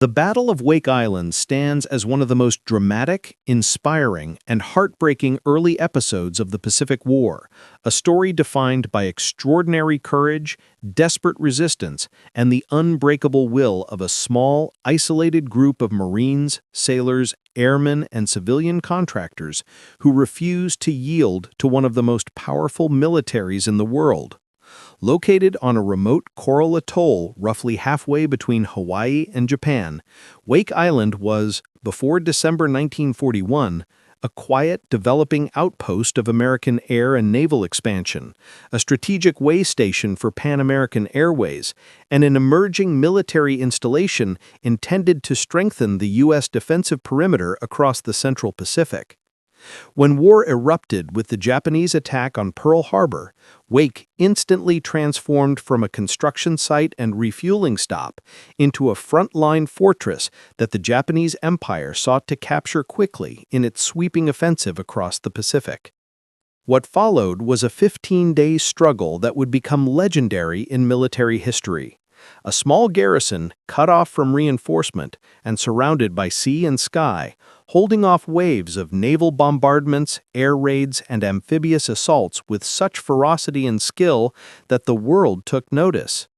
The Battle of Wake Island stands as one of the most dramatic, inspiring, and heartbreaking early episodes of the Pacific War, a story defined by extraordinary courage, desperate resistance, and the unbreakable will of a small, isolated group of Marines, sailors, airmen, and civilian contractors who refused to yield to one of the most powerful militaries in the world. Located on a remote coral atoll roughly halfway between Hawaii and Japan, Wake Island was, before December 1941, a quiet, developing outpost of American air and naval expansion, a strategic way station for Pan American Airways, and an emerging military installation intended to strengthen the U.S. defensive perimeter across the Central Pacific. When war erupted with the Japanese attack on Pearl Harbor, Wake instantly transformed from a construction site and refueling stop into a frontline fortress that the Japanese Empire sought to capture quickly in its sweeping offensive across the Pacific. What followed was a 15-day struggle that would become legendary in military history. A small garrison, cut off from reinforcement and surrounded by sea and sky, holding off waves of naval bombardments, air raids, and amphibious assaults with such ferocity and skill that the world took notice.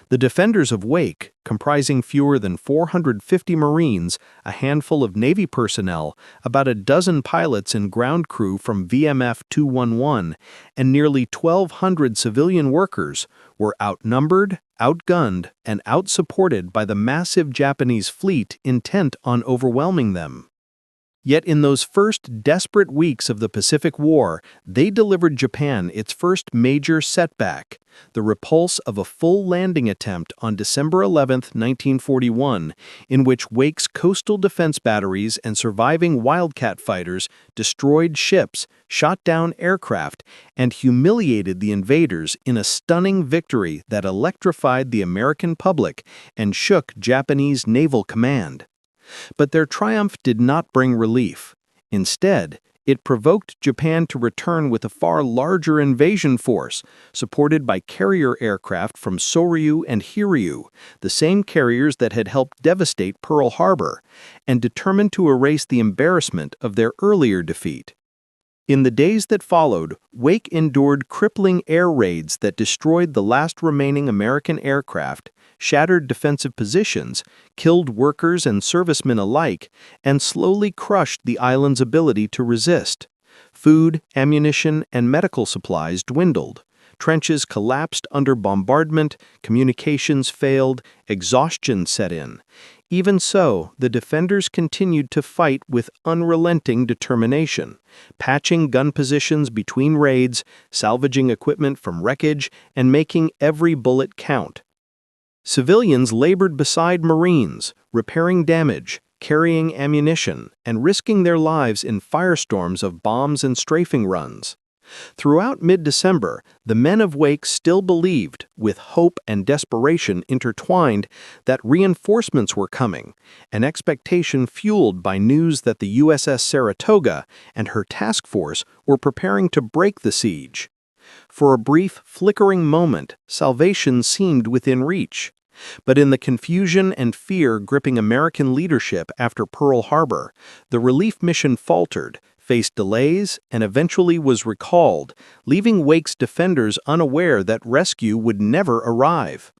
The defenders of Wake, comprising fewer than 450 Marines, a handful of Navy personnel, about a dozen pilots and ground crew from VMF 211, and nearly 1,200 civilian workers, were outnumbered, outgunned, and outsupported by the massive Japanese fleet intent on overwhelming them. Yet in those first desperate weeks of the Pacific War, they delivered Japan its first major setback, the repulse of a full landing attempt on December 11, 1941, in which Wake's coastal defense batteries and surviving Wildcat fighters destroyed ships, shot down aircraft, and humiliated the invaders in a stunning victory that electrified the American public and shook Japanese naval command. But their triumph did not bring relief. Instead, it provoked Japan to return with a far larger invasion force, supported by carrier aircraft from Soryu and Hiryu, the same carriers that had helped devastate Pearl Harbor, and determined to erase the embarrassment of their earlier defeat. In the days that followed, Wake endured crippling air raids that destroyed the last remaining American aircraft, shattered defensive positions, killed workers and servicemen alike, and slowly crushed the island's ability to resist. Food, ammunition, and medical supplies dwindled. Trenches collapsed under bombardment, communications failed, exhaustion set in. Even so, the defenders continued to fight with unrelenting determination, patching gun positions between raids, salvaging equipment from wreckage, and making every bullet count. Civilians labored beside Marines, repairing damage, carrying ammunition, and risking their lives in firestorms of bombs and strafing runs. Throughout mid-December, the men of Wake still believed, with hope and desperation intertwined, that reinforcements were coming, an expectation fueled by news that the USS Saratoga and her task force were preparing to break the siege. For a brief, flickering moment, salvation seemed within reach. But in the confusion and fear gripping American leadership after Pearl Harbor, the relief mission faltered, faced delays, and eventually was recalled, leaving Wake's defenders unaware that rescue would never arrive.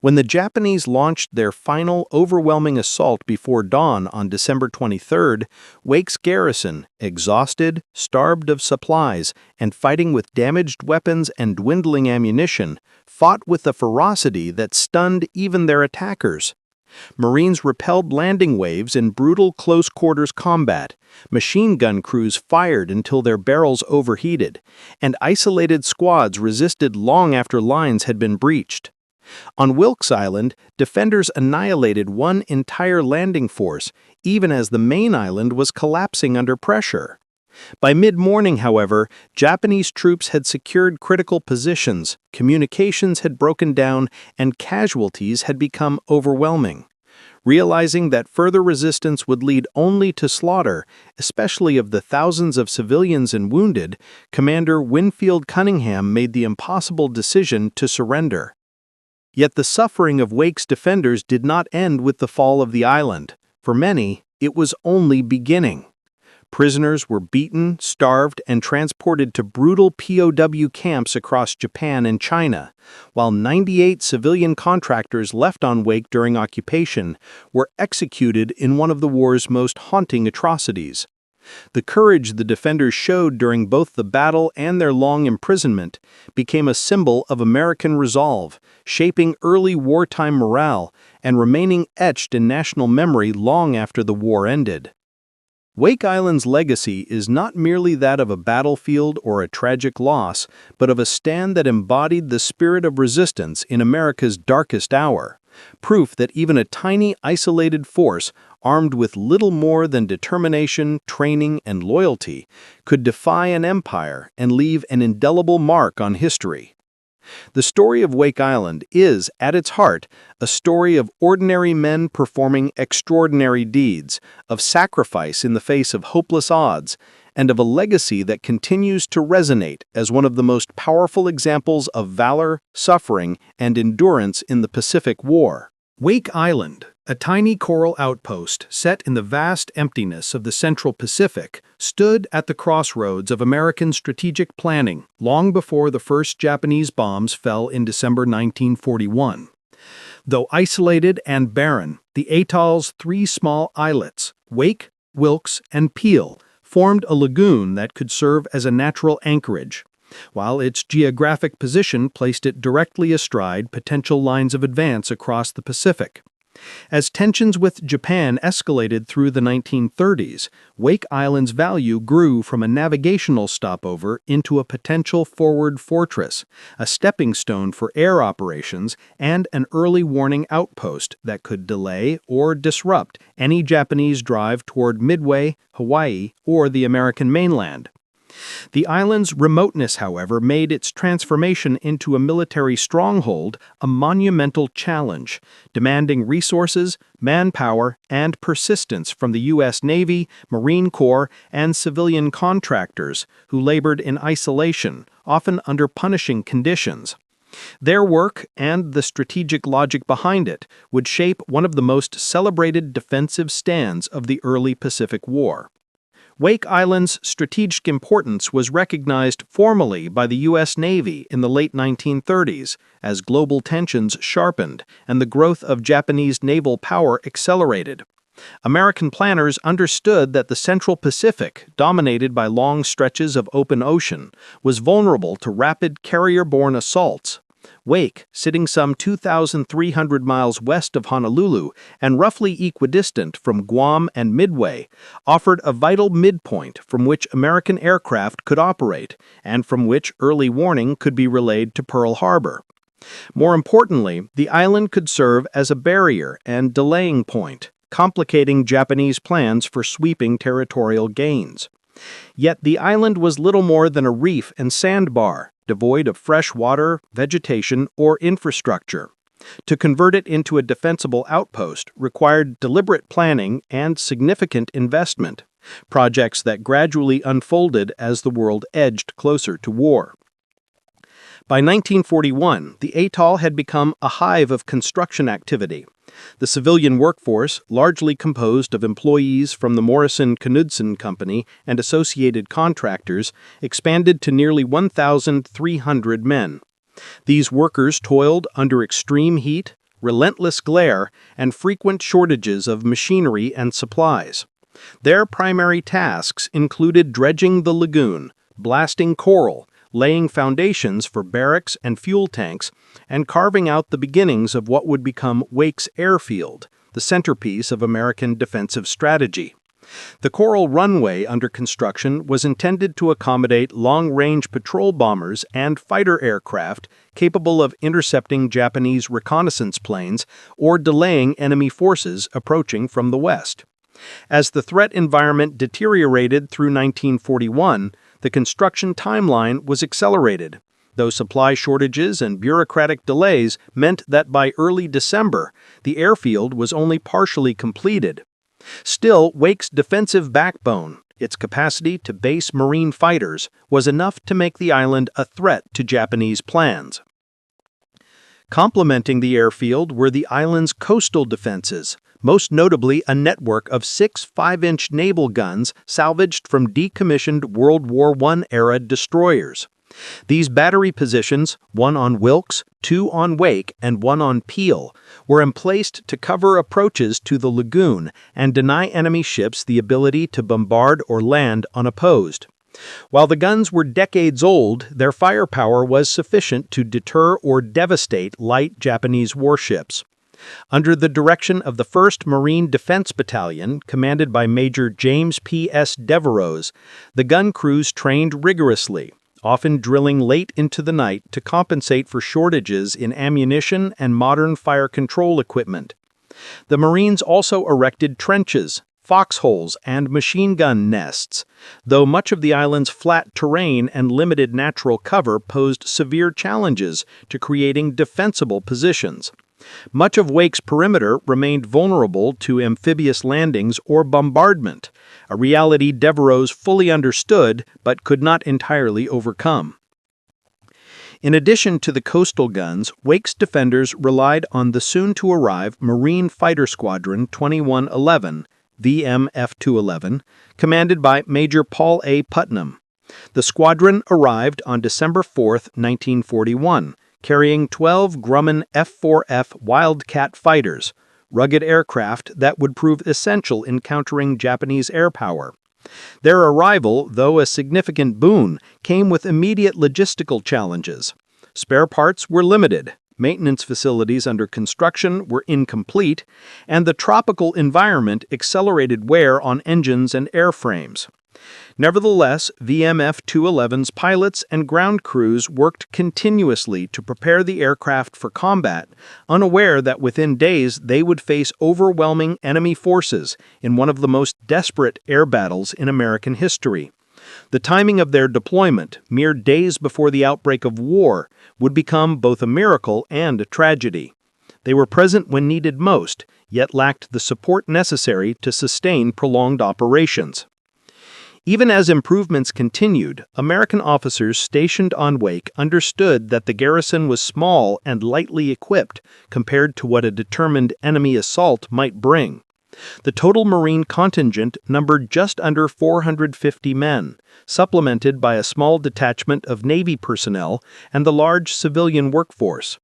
When the Japanese launched their final overwhelming assault before dawn on December 23rd, Wake's garrison, exhausted, starved of supplies, and fighting with damaged weapons and dwindling ammunition, fought with a ferocity that stunned even their attackers. Marines repelled landing waves in brutal close-quarters combat, machine gun crews fired until their barrels overheated, and isolated squads resisted long after lines had been breached. On Wilkes Island, defenders annihilated one entire landing force, even as the main island was collapsing under pressure. By mid-morning, however, Japanese troops had secured critical positions, communications had broken down, and casualties had become overwhelming. Realizing that further resistance would lead only to slaughter, especially of the thousands of civilians and wounded, Commander Winfield Cunningham made the impossible decision to surrender. Yet the suffering of Wake's defenders did not end with the fall of the island. For many, it was only beginning. Prisoners were beaten, starved, and transported to brutal POW camps across Japan and China, while 98 civilian contractors left on Wake during occupation were executed in one of the war's most haunting atrocities. The courage the defenders showed during both the battle and their long imprisonment became a symbol of American resolve, shaping early wartime morale and remaining etched in national memory long after the war ended. Wake Island's legacy is not merely that of a battlefield or a tragic loss, but of a stand that embodied the spirit of resistance in America's darkest hour, proof that even a tiny, isolated force armed with little more than determination, training, and loyalty could defy an empire and leave an indelible mark on history. The story of Wake Island is, at its heart, a story of ordinary men performing extraordinary deeds, of sacrifice in the face of hopeless odds, and of a legacy that continues to resonate as one of the most powerful examples of valor, suffering, and endurance in the Pacific War. Wake Island, a tiny coral outpost set in the vast emptiness of the Central Pacific, stood at the crossroads of American strategic planning long before the first Japanese bombs fell in December 1941. Though isolated and barren, the atoll's three small islets, Wake, Wilkes, and Peel, formed a lagoon that could serve as a natural anchorage, while its geographic position placed it directly astride potential lines of advance across the Pacific. As tensions with Japan escalated through the 1930s, Wake Island's value grew from a navigational stopover into a potential forward fortress, a stepping stone for air operations, and an early warning outpost that could delay or disrupt any Japanese drive toward Midway, Hawaii, or the American mainland. The island's remoteness, however, made its transformation into a military stronghold a monumental challenge, demanding resources, manpower, and persistence from the U.S. Navy, Marine Corps, and civilian contractors who labored in isolation, often under punishing conditions. Their work, and the strategic logic behind it, would shape one of the most celebrated defensive stands of the early Pacific War. Wake Island's strategic importance was recognized formally by the U.S. Navy in the late 1930s as global tensions sharpened and the growth of Japanese naval power accelerated. American planners understood that the Central Pacific, dominated by long stretches of open ocean, was vulnerable to rapid carrier-borne assaults. Wake, sitting some 2,300 miles west of Honolulu and roughly equidistant from Guam and Midway, offered a vital midpoint from which American aircraft could operate and from which early warning could be relayed to Pearl Harbor. More importantly, the island could serve as a barrier and delaying point, complicating Japanese plans for sweeping territorial gains. Yet the island was little more than a reef and sandbar, devoid of fresh water, vegetation, or infrastructure. To convert it into a defensible outpost required deliberate planning and significant investment, projects that gradually unfolded as the world edged closer to war. By 1941, the atoll had become a hive of construction activity. The civilian workforce, largely composed of employees from the Morrison-Knudsen Company and associated contractors, expanded to nearly 1,300 men. These workers toiled under extreme heat, relentless glare, and frequent shortages of machinery and supplies. Their primary tasks included dredging the lagoon, blasting coral, laying foundations for barracks and fuel tanks, and carving out the beginnings of what would become Wake's airfield, the centerpiece of American defensive strategy. The coral runway under construction was intended to accommodate long-range patrol bombers and fighter aircraft capable of intercepting Japanese reconnaissance planes or delaying enemy forces approaching from the west. As the threat environment deteriorated through 1941, the construction timeline was accelerated, though supply shortages and bureaucratic delays meant that by early December, the airfield was only partially completed. Still, Wake's defensive backbone, its capacity to base Marine fighters, was enough to make the island a threat to Japanese plans. Complementing the airfield were the island's coastal defenses, most notably a network of 6 5-inch naval guns salvaged from decommissioned World War I-era destroyers. These battery positions, one on Wilkes, 2 on Wake, and 1 on Peel, were emplaced to cover approaches to the lagoon and deny enemy ships the ability to bombard or land unopposed. While the guns were decades old, their firepower was sufficient to deter or devastate light Japanese warships. Under the direction of the 1st Marine Defense Battalion, commanded by Major James P. S. Devereux, the gun crews trained rigorously, often drilling late into the night to compensate for shortages in ammunition and modern fire control equipment. The Marines also erected trenches, foxholes, and machine gun nests, though much of the island's flat terrain and limited natural cover posed severe challenges to creating defensible positions. Much of Wake's perimeter remained vulnerable to amphibious landings or bombardment, a reality Devereux fully understood but could not entirely overcome. In addition to the coastal guns, Wake's defenders relied on the soon-to-arrive Marine Fighter Squadron 2111, VMF-211, commanded by Major Paul A. Putnam. The squadron arrived on December 4, 1941, carrying 12 Grumman F-4F Wildcat fighters, rugged aircraft that would prove essential in countering Japanese air power. Their arrival, though a significant boon, came with immediate logistical challenges. Spare parts were limited, maintenance facilities under construction were incomplete, and the tropical environment accelerated wear on engines and airframes. Nevertheless, VMF-211's pilots and ground crews worked continuously to prepare the aircraft for combat, unaware that within days they would face overwhelming enemy forces in one of the most desperate air battles in American history. The timing of their deployment, mere days before the outbreak of war, would become both a miracle and a tragedy. They were present when needed most, yet lacked the support necessary to sustain prolonged operations. Even as improvements continued, American officers stationed on Wake understood that the garrison was small and lightly equipped compared to what a determined enemy assault might bring. The total Marine contingent numbered just under 450 men, supplemented by a small detachment of Navy personnel and the large civilian workforce.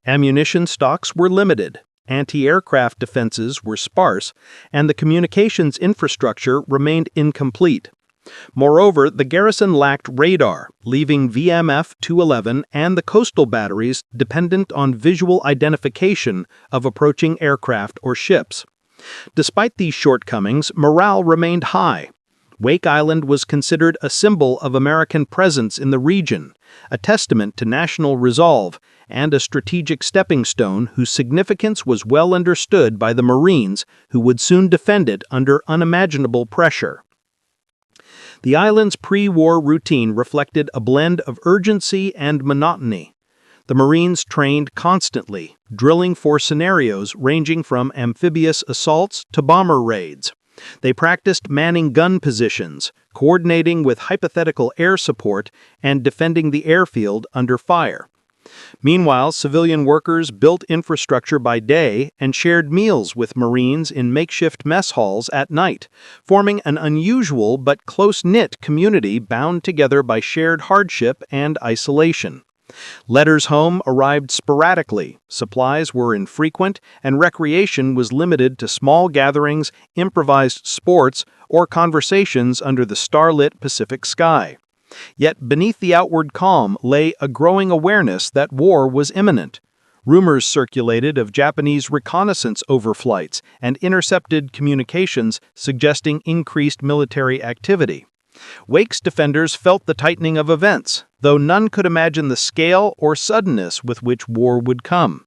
Ammunition stocks were limited, anti-aircraft defenses were sparse, and the communications infrastructure remained incomplete. Moreover, the garrison lacked radar, leaving VMF-211 and the coastal batteries dependent on visual identification of approaching aircraft or ships. Despite these shortcomings, morale remained high. Wake Island was considered a symbol of American presence in the region, a testament to national resolve, and a strategic stepping stone whose significance was well understood by the Marines who would soon defend it under unimaginable pressure. The island's pre-war routine reflected a blend of urgency and monotony. The Marines trained constantly, drilling for scenarios ranging from amphibious assaults to bomber raids. They practiced manning gun positions, coordinating with hypothetical air support, and defending the airfield under fire. Meanwhile, civilian workers built infrastructure by day and shared meals with Marines in makeshift mess halls at night, forming an unusual but close-knit community bound together by shared hardship and isolation. Letters home arrived sporadically, supplies were infrequent, and recreation was limited to small gatherings, improvised sports, or conversations under the starlit Pacific sky. Yet beneath the outward calm lay a growing awareness that war was imminent. Rumors circulated of Japanese reconnaissance overflights and intercepted communications suggesting increased military activity. Wake's defenders felt the tightening of events, though none could imagine the scale or suddenness with which war would come.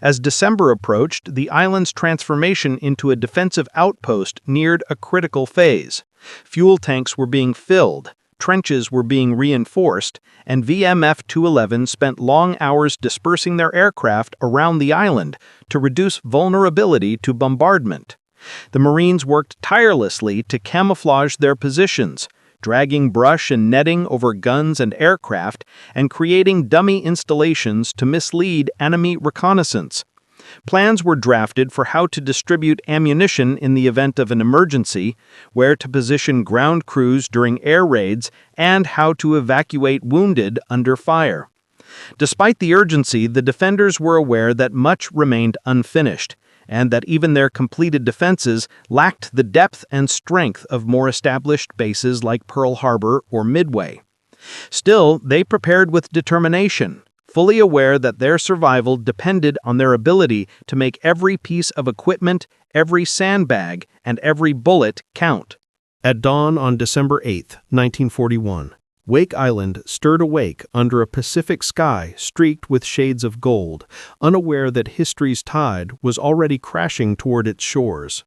As December approached, the island's transformation into a defensive outpost neared a critical phase. Fuel tanks were being filled, trenches were being reinforced, and VMF-211 spent long hours dispersing their aircraft around the island to reduce vulnerability to bombardment. The Marines worked tirelessly to camouflage their positions, dragging brush and netting over guns and aircraft and creating dummy installations to mislead enemy reconnaissance. Plans were drafted for how to distribute ammunition in the event of an emergency, where to position ground crews during air raids, and how to evacuate wounded under fire. Despite the urgency, the defenders were aware that much remained unfinished, and that even their completed defenses lacked the depth and strength of more established bases like Pearl Harbor or Midway. Still, they prepared with determination, fully aware that their survival depended on their ability to make every piece of equipment, every sandbag, and every bullet count. At dawn on December 8, 1941, Wake Island stirred awake under a Pacific sky streaked with shades of gold, unaware that history's tide was already crashing toward its shores.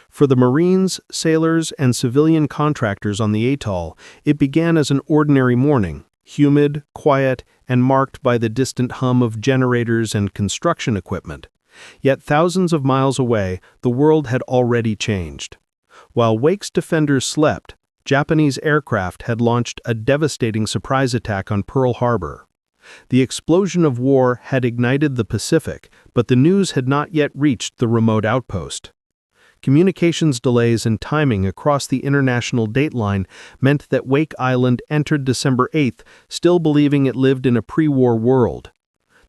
For the Marines, sailors, and civilian contractors on the atoll, it began as an ordinary morning, humid, quiet, and marked by the distant hum of generators and construction equipment. Yet thousands of miles away, the world had already changed. While Wake's defenders slept, Japanese aircraft had launched a devastating surprise attack on Pearl Harbor. The explosion of war had ignited the Pacific, but the news had not yet reached the remote outpost. Communications delays and timing across the international dateline meant that Wake Island entered December 8th still believing it lived in a pre-war world.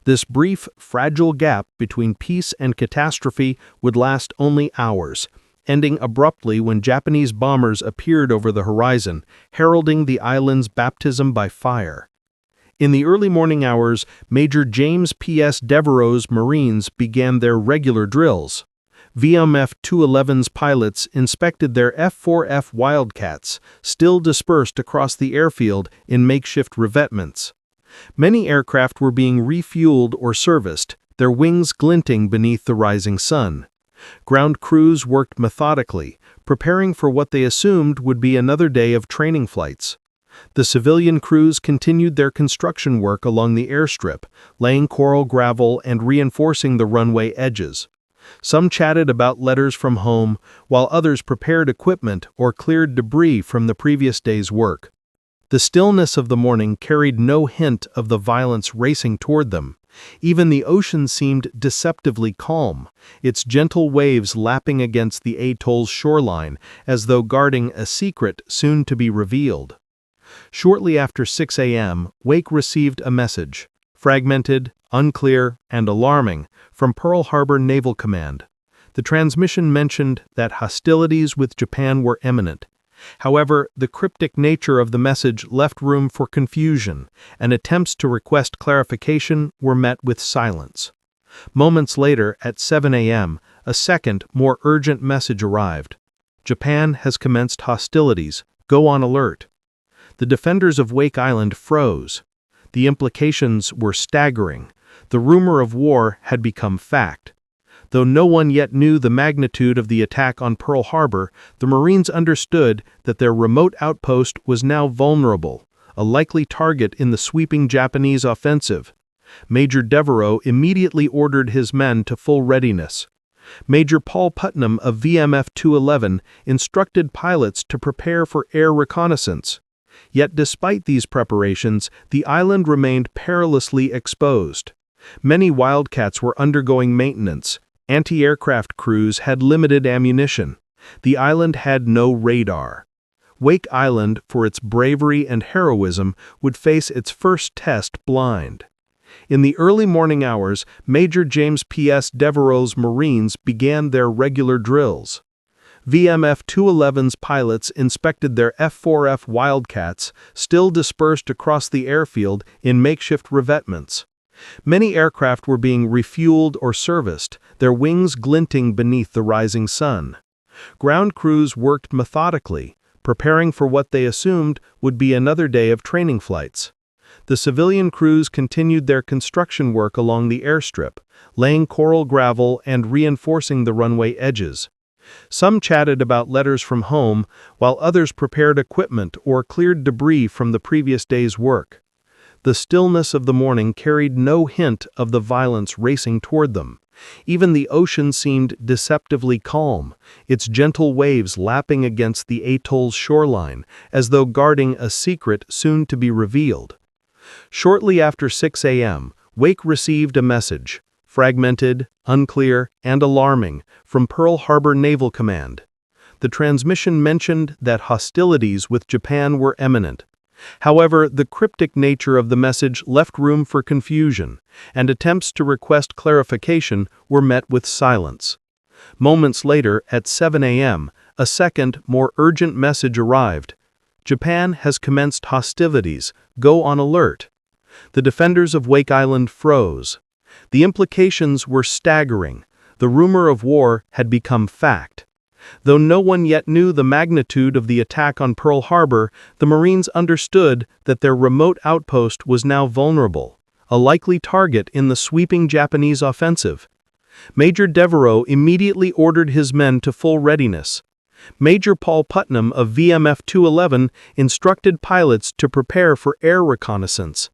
This brief, fragile gap between peace and catastrophe would last only hours, ending abruptly when Japanese bombers appeared over the horizon, heralding the island's baptism by fire. In the early morning hours, Major James P.S. Devereaux's Marines began their regular drills. VMF 211's pilots inspected their F-4F Wildcats, still dispersed across the airfield in makeshift revetments. Many aircraft were being refueled or serviced, their wings glinting beneath the rising sun. Ground crews worked methodically, preparing for what they assumed would be another day of training flights. The civilian crews continued their construction work along the airstrip, laying coral gravel and reinforcing the runway edges. Some chatted about letters from home, while others prepared equipment or cleared debris from the previous day's work. The stillness of the morning carried no hint of the violence racing toward them. Even the ocean seemed deceptively calm, its gentle waves lapping against the atoll's shoreline as though guarding a secret soon to be revealed. Shortly after 6 a.m., Wake received a message, fragmented, unclear, and alarming, from Pearl Harbor Naval Command. The transmission mentioned that hostilities with Japan were imminent. However, the cryptic nature of the message left room for confusion, and attempts to request clarification were met with silence. Moments later, at 7 a.m., a second, more urgent message arrived. Japan has commenced hostilities. Go on alert. The defenders of Wake Island froze. The implications were staggering. The rumor of war had become fact. Though no one yet knew the magnitude of the attack on Pearl Harbor, the Marines understood that their remote outpost was now vulnerable, a likely target in the sweeping Japanese offensive. Major Devereaux immediately ordered his men to full readiness. Major Paul Putnam of VMF 211 instructed pilots to prepare for air reconnaissance. Yet despite these preparations, the island remained perilously exposed. Many Wildcats were undergoing maintenance. Anti-aircraft crews had limited ammunition. The island had no radar. Wake Island, for its bravery and heroism, would face its first test blind. In the early morning hours, Major James P.S. Devereaux's Marines began their regular drills. VMF 211's pilots inspected their F-4F Wildcats, still dispersed across the airfield in makeshift revetments. Many aircraft were being refueled or serviced, their wings glinting beneath the rising sun. Ground crews worked methodically, preparing for what they assumed would be another day of training flights. The civilian crews continued their construction work along the airstrip, laying coral gravel and reinforcing the runway edges. Some chatted about letters from home, while others prepared equipment or cleared debris from the previous day's work. The stillness of the morning carried no hint of the violence racing toward them. Even the ocean seemed deceptively calm, its gentle waves lapping against the atoll's shoreline, as though guarding a secret soon to be revealed. Shortly after 6 a.m., Wake received a message, fragmented, unclear, and alarming, from Pearl Harbor Naval Command. The transmission mentioned that hostilities with Japan were imminent. However, the cryptic nature of the message left room for confusion, and attempts to request clarification were met with silence. Moments later, at 7 a.m., a second, more urgent message arrived. Japan has commenced hostilities. Go on alert. The defenders of Wake Island froze. The implications were staggering. The rumor of war had become fact. Though no one yet knew the magnitude of the attack on Pearl Harbor, the Marines understood that their remote outpost was now vulnerable, a likely target in the sweeping Japanese offensive. Major Devereaux immediately ordered his men to full readiness. Major Paul Putnam of VMF 211 instructed pilots to prepare for air reconnaissance.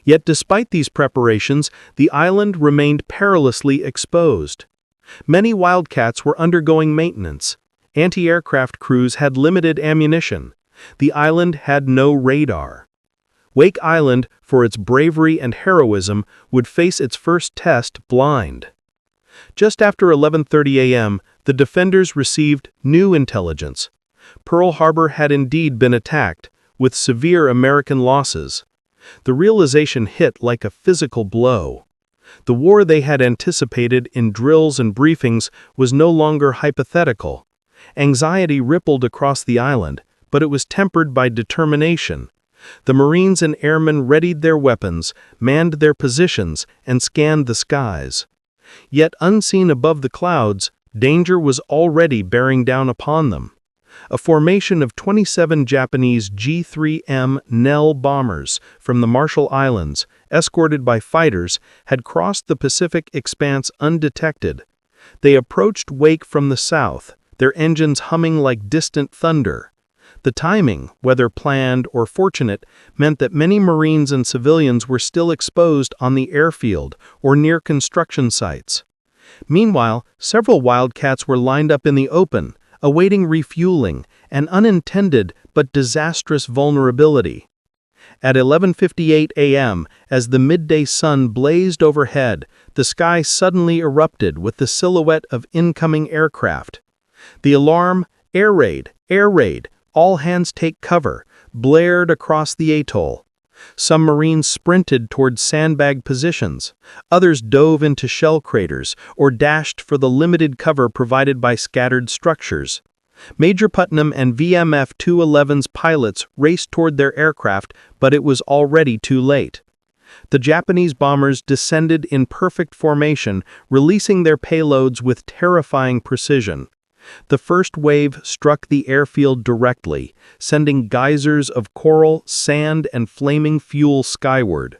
Yet despite these preparations, the island remained perilously exposed. Many Wildcats were undergoing maintenance. Anti-aircraft crews had limited ammunition. The island had no radar. Wake Island, for its bravery and heroism, would face its first test blind. Just after 11:30 a.m., the defenders received new intelligence. Pearl Harbor had indeed been attacked, with severe American losses. The realization hit like a physical blow. The war they had anticipated in drills and briefings was no longer hypothetical. Anxiety rippled across the island, but it was tempered by determination. The Marines and airmen readied their weapons, manned their positions, and scanned the skies. Yet unseen above the clouds, danger was already bearing down upon them. A formation of 27 Japanese G-3M Nell bombers from the Marshall Islands, escorted by fighters, had crossed the Pacific expanse undetected. They approached Wake from the south, their engines humming like distant thunder. The timing, whether planned or fortunate, meant that many Marines and civilians were still exposed on the airfield or near construction sites. Meanwhile, several Wildcats were lined up in the open, awaiting refueling, an unintended but disastrous vulnerability. At 11:58 a.m., as the midday sun blazed overhead, the sky suddenly erupted with the silhouette of incoming aircraft. The alarm, "Air raid, air raid, all hands take cover," blared across the atoll. Some Marines sprinted toward sandbag positions. Others dove into shell craters or dashed for the limited cover provided by scattered structures. Major Putnam and VMF 211's pilots raced toward their aircraft, but it was already too late. The Japanese bombers descended in perfect formation, releasing their payloads with terrifying precision. The first wave struck the airfield directly, sending geysers of coral, sand, and flaming fuel skyward.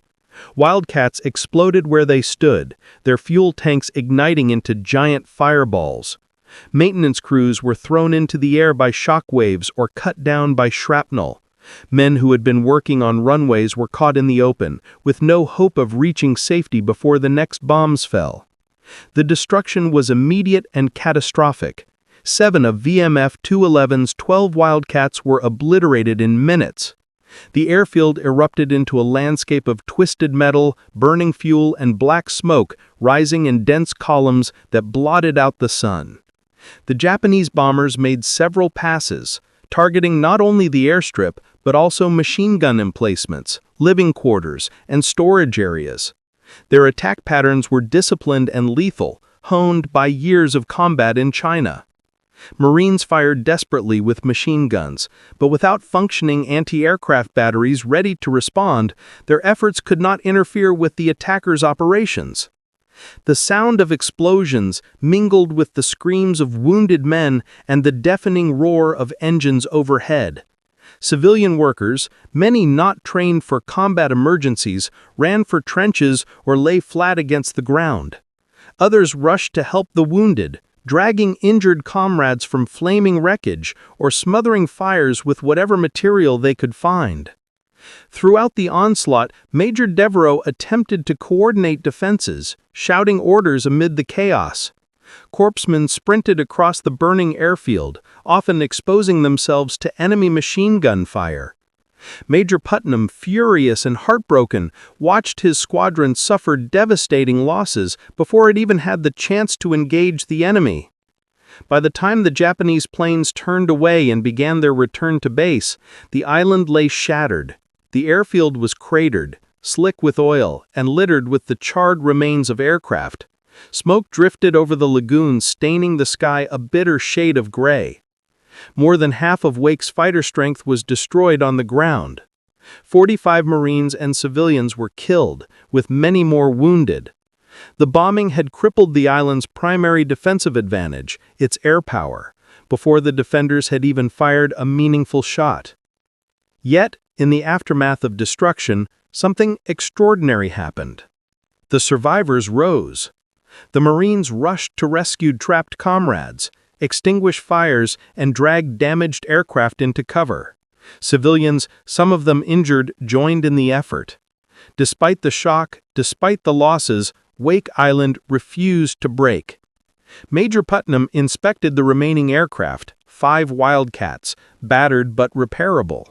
Wildcats exploded where they stood, their fuel tanks igniting into giant fireballs. Maintenance crews were thrown into the air by shock waves or cut down by shrapnel. Men who had been working on runways were caught in the open, with no hope of reaching safety before the next bombs fell. The destruction was immediate and catastrophic. 7 of VMF 211's 12 Wildcats were obliterated in minutes. The airfield erupted into a landscape of twisted metal, burning fuel, and black smoke rising in dense columns that blotted out the sun. The Japanese bombers made several passes, targeting not only the airstrip but also machine gun emplacements, living quarters, and storage areas. Their attack patterns were disciplined and lethal, honed by years of combat in China. Marines fired desperately with machine guns, but without functioning anti-aircraft batteries ready to respond, their efforts could not interfere with the attackers' operations. The sound of explosions mingled with the screams of wounded men and the deafening roar of engines overhead. Civilian workers, many not trained for combat emergencies, ran for trenches or lay flat against the ground. Others rushed to help the wounded, dragging injured comrades from flaming wreckage or smothering fires with whatever material they could find. Throughout the onslaught, Major Devereaux attempted to coordinate defenses, shouting orders amid the chaos. Corpsmen sprinted across the burning airfield, often exposing themselves to enemy machine gun fire. Major Putnam, furious and heartbroken, watched his squadron suffer devastating losses before it even had the chance to engage the enemy. By the time the Japanese planes turned away and began their return to base, the island lay shattered. The airfield was cratered, slick with oil, and littered with the charred remains of aircraft. Smoke drifted over the lagoon, staining the sky a bitter shade of gray. More than half of Wake's fighter strength was destroyed on the ground. 45 Marines and civilians were killed, with many more wounded. The bombing had crippled the island's primary defensive advantage, its air power, before the defenders had even fired a meaningful shot. Yet, in the aftermath of destruction, something extraordinary happened. The survivors rose. The Marines rushed to rescue trapped comrades, extinguish fires, and drag damaged aircraft into cover. Civilians, some of them injured, joined in the effort. Despite the shock, despite the losses, Wake Island refused to break. Major Putnam inspected the remaining aircraft, 5 Wildcats, battered but repairable.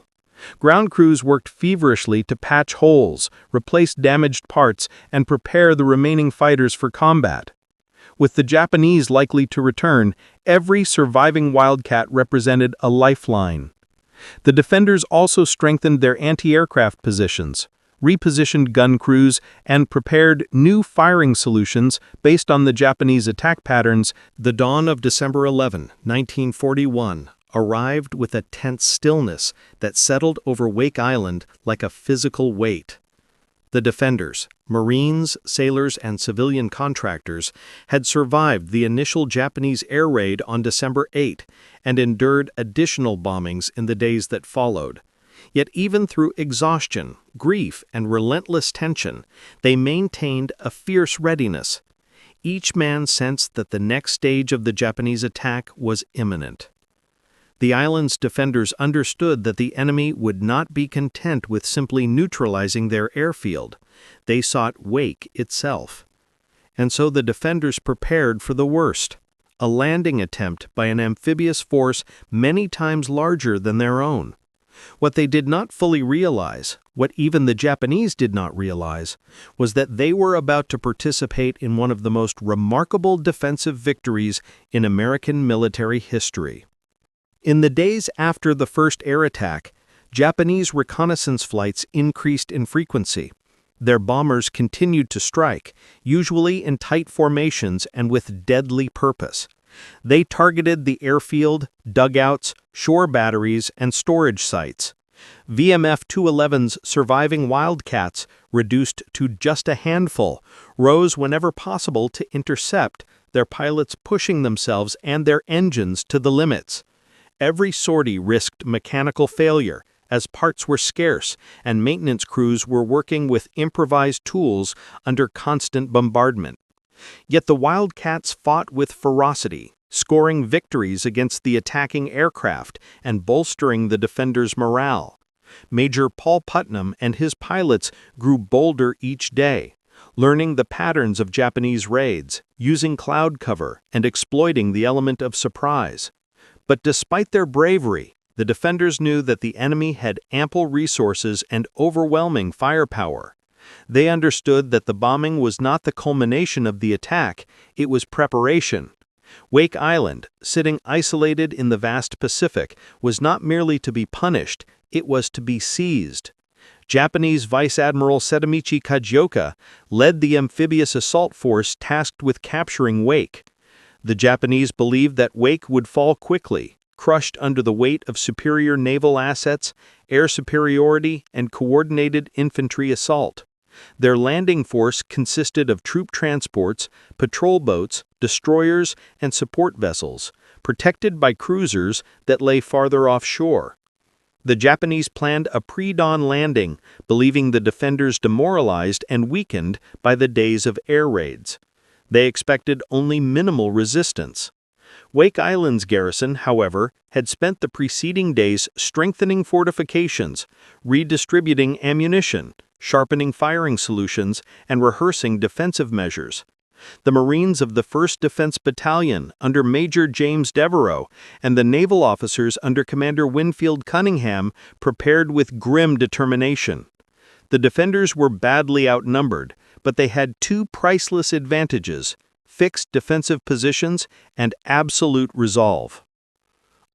Ground crews worked feverishly to patch holes, replace damaged parts, and prepare the remaining fighters for combat. With the Japanese likely to return, every surviving Wildcat represented a lifeline. The defenders also strengthened their anti-aircraft positions, repositioned gun crews, and prepared new firing solutions based on the Japanese attack patterns. The dawn of December 11, 1941, arrived with a tense stillness that settled over Wake Island like a physical weight. The defenders, Marines, sailors, and civilian contractors, had survived the initial Japanese air raid on December 8 and endured additional bombings in the days that followed. Yet even through exhaustion, grief, and relentless tension, they maintained a fierce readiness. Each man sensed that the next stage of the Japanese attack was imminent. The island's defenders understood that the enemy would not be content with simply neutralizing their airfield. They sought Wake itself. And so the defenders prepared for the worst, a landing attempt by an amphibious force many times larger than their own. What they did not fully realize, what even the Japanese did not realize, was that they were about to participate in one of the most remarkable defensive victories in American military history. In the days after the first air attack, Japanese reconnaissance flights increased in frequency. Their bombers continued to strike, usually in tight formations and with deadly purpose. They targeted the airfield, dugouts, shore batteries, and storage sites. VMF 211's surviving Wildcats, reduced to just a handful, rose whenever possible to intercept, their pilots pushing themselves and their engines to the limits. Every sortie risked mechanical failure, as parts were scarce and maintenance crews were working with improvised tools under constant bombardment. Yet the Wildcats fought with ferocity, scoring victories against the attacking aircraft and bolstering the defenders' morale. Major Paul Putnam and his pilots grew bolder each day, learning the patterns of Japanese raids, using cloud cover, and exploiting the element of surprise. But despite their bravery, the defenders knew that the enemy had ample resources and overwhelming firepower. They understood that the bombing was not the culmination of the attack, it was preparation. Wake Island, sitting isolated in the vast Pacific, was not merely to be punished, it was to be seized. Japanese Vice Admiral Setemichi Kajioka led the amphibious assault force tasked with capturing Wake. The Japanese believed that Wake would fall quickly, crushed under the weight of superior naval assets, air superiority, and coordinated infantry assault. Their landing force consisted of troop transports, patrol boats, destroyers, and support vessels, protected by cruisers that lay farther offshore. The Japanese planned a pre-dawn landing, believing the defenders demoralized and weakened by the days of air raids. They expected only minimal resistance. Wake Island's garrison, however, had spent the preceding days strengthening fortifications, redistributing ammunition, sharpening firing solutions, and rehearsing defensive measures. The Marines of the 1st Defense Battalion under Major James Devereaux and the naval officers under Commander Winfield Cunningham prepared with grim determination. The defenders were badly outnumbered, but they had two priceless advantages: fixed defensive positions and absolute resolve.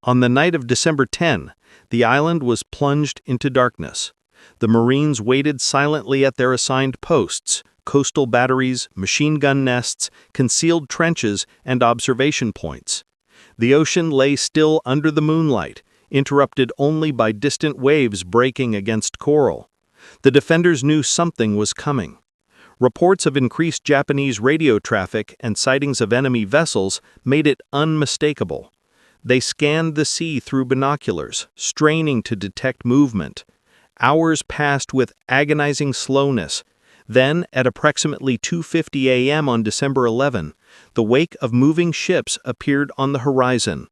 On the night of December 10, the island was plunged into darkness. The Marines waited silently at their assigned posts: coastal batteries, machine gun nests, concealed trenches, and observation points. The ocean lay still under the moonlight, interrupted only by distant waves breaking against coral. The defenders knew something was coming. Reports of increased Japanese radio traffic and sightings of enemy vessels made it unmistakable. They scanned the sea through binoculars, straining to detect movement. Hours passed with agonizing slowness. Then, at approximately 2:50 a.m. on December 11, the wake of moving ships appeared on the horizon.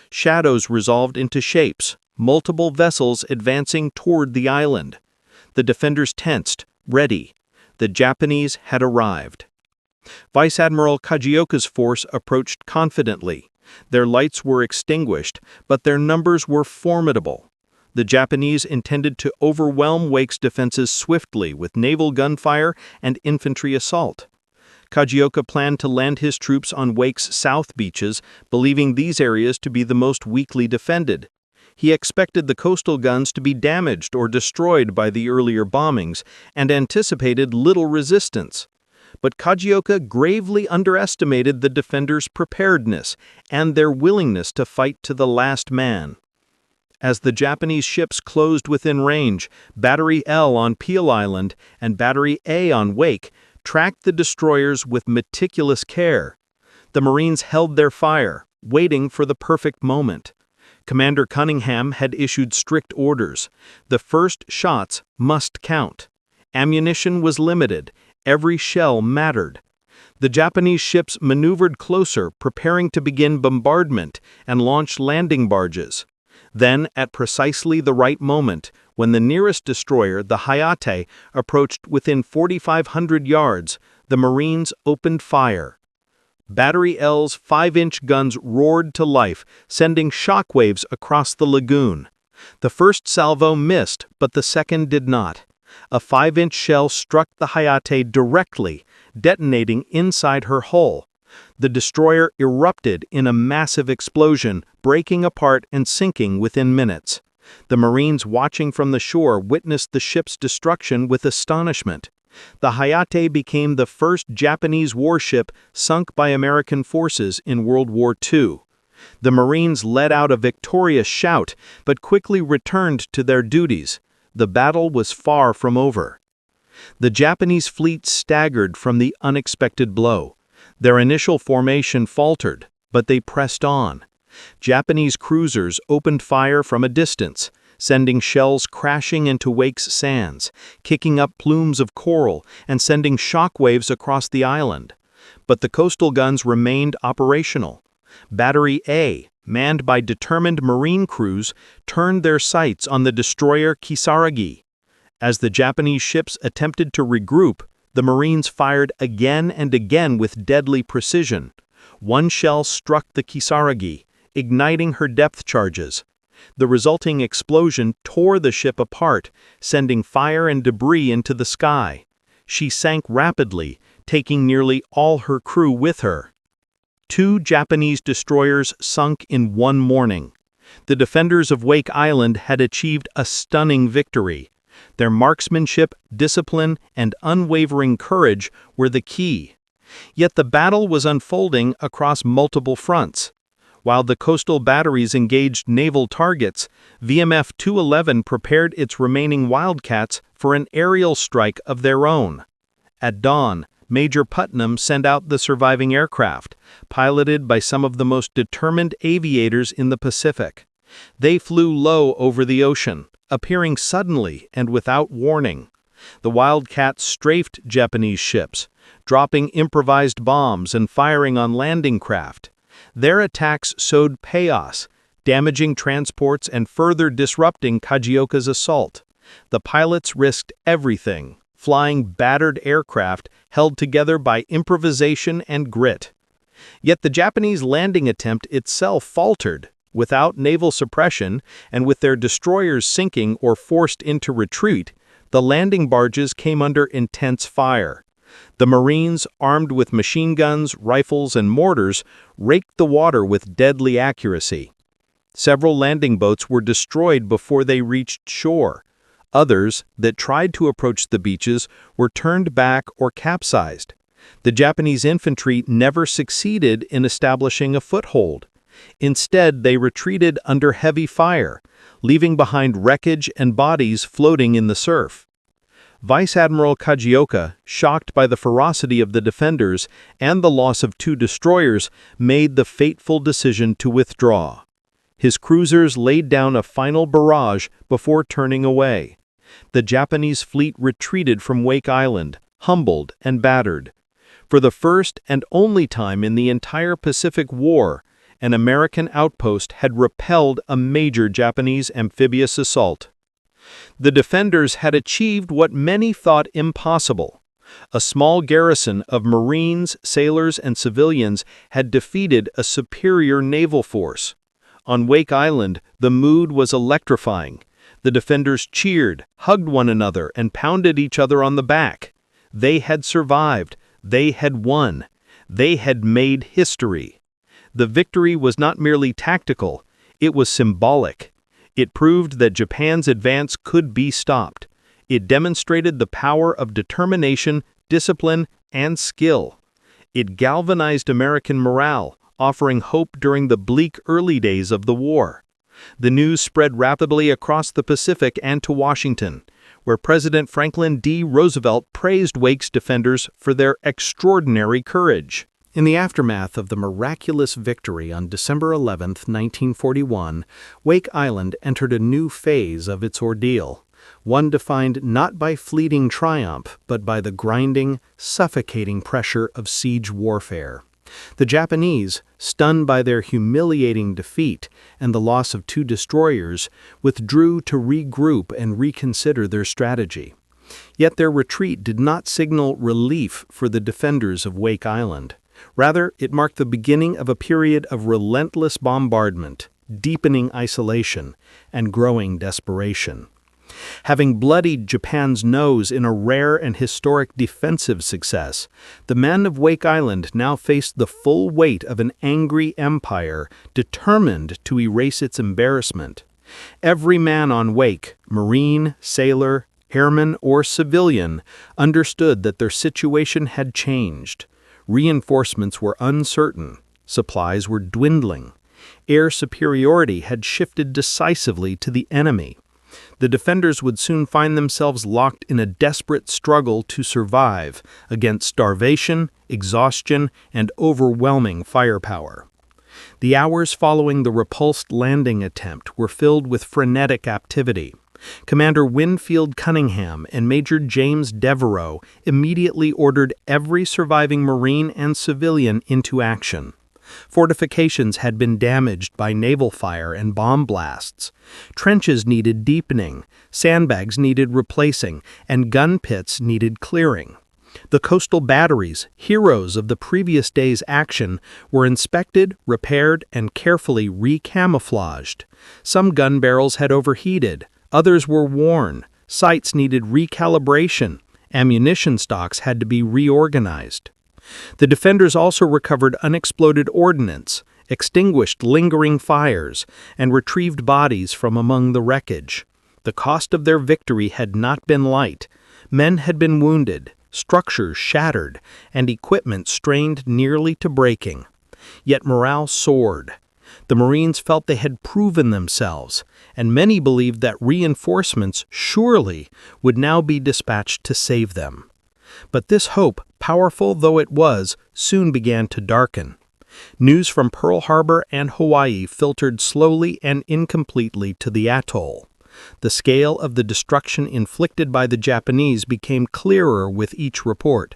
Shadows resolved into shapes, multiple vessels advancing toward the island. The defenders tensed, ready. The Japanese had arrived. Vice Admiral Kajioka's force approached confidently. Their lights were extinguished, but their numbers were formidable. The Japanese intended to overwhelm Wake's defenses swiftly with naval gunfire and infantry assault. Kajioka planned to land his troops on Wake's south beaches, believing these areas to be the most weakly defended. He expected the coastal guns to be damaged or destroyed by the earlier bombings and anticipated little resistance. But Kajioka gravely underestimated the defenders' preparedness and their willingness to fight to the last man. As the Japanese ships closed within range, Battery L on Peel Island and Battery A on Wake tracked the destroyers with meticulous care. The Marines held their fire, waiting for the perfect moment. Commander Cunningham had issued strict orders. The first shots must count. Ammunition was limited. Every shell mattered. The Japanese ships maneuvered closer, preparing to begin bombardment and launch landing barges. Then, at precisely the right moment, when the nearest destroyer, the Hayate, approached within 4,500 yards, the Marines opened fire. Battery L's 5-inch guns roared to life, sending shockwaves across the lagoon. The first salvo missed, but the second did not. A 5-inch shell struck the Hayate directly, detonating inside her hull. The destroyer erupted in a massive explosion, breaking apart and sinking within minutes. The Marines watching from the shore witnessed the ship's destruction with astonishment. The Hayate became the first Japanese warship sunk by American forces in World War II. The Marines let out a victorious shout, but quickly returned to their duties. The battle was far from over. The Japanese fleet staggered from the unexpected blow. Their initial formation faltered, but they pressed on. Japanese cruisers opened fire from a distance, sending shells crashing into Wake's sands, kicking up plumes of coral, and sending shockwaves across the island. But the coastal guns remained operational. Battery A, manned by determined Marine crews, turned their sights on the destroyer Kisaragi. As the Japanese ships attempted to regroup, the Marines fired again and again with deadly precision. One shell struck the Kisaragi, igniting her depth charges. The resulting explosion tore the ship apart, sending fire and debris into the sky. She sank rapidly, taking nearly all her crew with her. 2 Japanese destroyers sunk in one morning. The defenders of Wake Island had achieved a stunning victory. Their marksmanship, discipline, and unwavering courage were the key. Yet the battle was unfolding across multiple fronts. While the coastal batteries engaged naval targets, VMF 211 prepared its remaining Wildcats for an aerial strike of their own. At dawn, Major Putnam sent out the surviving aircraft, piloted by some of the most determined aviators in the Pacific. They flew low over the ocean, appearing suddenly and without warning. The Wildcats strafed Japanese ships, dropping improvised bombs and firing on landing craft. Their attacks sowed chaos, damaging transports and further disrupting Kajioka's assault. The pilots risked everything, flying battered aircraft held together by improvisation and grit. Yet the Japanese landing attempt itself faltered. Without naval suppression, and with their destroyers sinking or forced into retreat, the landing barges came under intense fire. The Marines, armed with machine guns, rifles, and mortars, raked the water with deadly accuracy. Several landing boats were destroyed before they reached shore. Others, that tried to approach the beaches, were turned back or capsized. The Japanese infantry never succeeded in establishing a foothold. Instead, they retreated under heavy fire, leaving behind wreckage and bodies floating in the surf. Vice Admiral Kajioka, shocked by the ferocity of the defenders and the loss of 2 destroyers, made the fateful decision to withdraw. His cruisers laid down a final barrage before turning away. The Japanese fleet retreated from Wake Island, humbled and battered. For the first and only time in the entire Pacific War, an American outpost had repelled a major Japanese amphibious assault. The defenders had achieved what many thought impossible. A small garrison of Marines, sailors, and civilians had defeated a superior naval force. On Wake Island, the mood was electrifying. The defenders cheered, hugged one another, and pounded each other on the back. They had survived. They had won. They had made history. The victory was not merely tactical, it was symbolic. It proved that Japan's advance could be stopped. It demonstrated the power of determination, discipline, and skill. It galvanized American morale, offering hope during the bleak early days of the war. The news spread rapidly across the Pacific and to Washington, where President Franklin D. Roosevelt praised Wake's defenders for their extraordinary courage. In the aftermath of the miraculous victory on December 11, 1941, Wake Island entered a new phase of its ordeal, one defined not by fleeting triumph, but by the grinding, suffocating pressure of siege warfare. The Japanese, stunned by their humiliating defeat and the loss of 2 destroyers, withdrew to regroup and reconsider their strategy. Yet their retreat did not signal relief for the defenders of Wake Island. Rather, it marked the beginning of a period of relentless bombardment, deepening isolation, and growing desperation. Having bloodied Japan's nose in a rare and historic defensive success, the men of Wake Island now faced the full weight of an angry empire determined to erase its embarrassment. Every man on Wake, Marine, sailor, airman, or civilian, understood that their situation had changed. Reinforcements were uncertain, supplies were dwindling. Air superiority had shifted decisively to the enemy. The defenders would soon find themselves locked in a desperate struggle to survive against starvation, exhaustion, and overwhelming firepower. The hours following the repulsed landing attempt were filled with frenetic activity. Commander Winfield Cunningham and Major James Devereaux immediately ordered every surviving Marine and civilian into action. Fortifications had been damaged by naval fire and bomb blasts. Trenches needed deepening, sandbags needed replacing, and gun pits needed clearing. The coastal batteries, heroes of the previous day's action, were inspected, repaired, and carefully recamouflaged. Some gun barrels had overheated, others were worn, sights needed recalibration, ammunition stocks had to be reorganized. The defenders also recovered unexploded ordnance, extinguished lingering fires, and retrieved bodies from among the wreckage. The cost of their victory had not been light. Men had been wounded, structures shattered, and equipment strained nearly to breaking. Yet morale soared. The Marines felt they had proven themselves, and many believed that reinforcements surely would now be dispatched to save them. But this hope, powerful though it was, soon began to darken. News from Pearl Harbor and Hawaii filtered slowly and incompletely to the atoll. The scale of the destruction inflicted by the Japanese became clearer with each report.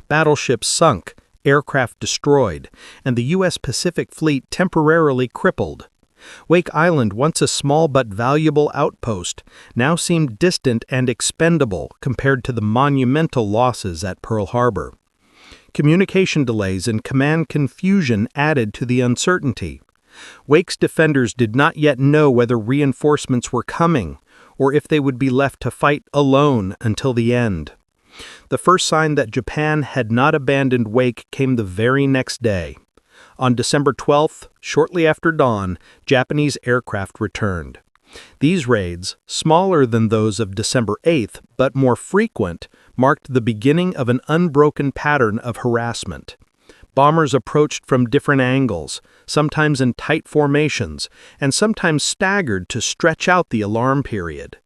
Battleships sunk, aircraft destroyed, and the U.S. Pacific Fleet temporarily crippled. Wake Island, once a small but valuable outpost, now seemed distant and expendable compared to the monumental losses at Pearl Harbor. Communication delays and command confusion added to the uncertainty. Wake's defenders did not yet know whether reinforcements were coming, or if they would be left to fight alone until the end. The first sign that Japan had not abandoned Wake came the very next day. On December 12th, shortly after dawn, Japanese aircraft returned. These raids, smaller than those of December 8th but more frequent, marked the beginning of an unbroken pattern of harassment. Bombers approached from different angles, sometimes in tight formations, and sometimes staggered to stretch out the alarm period.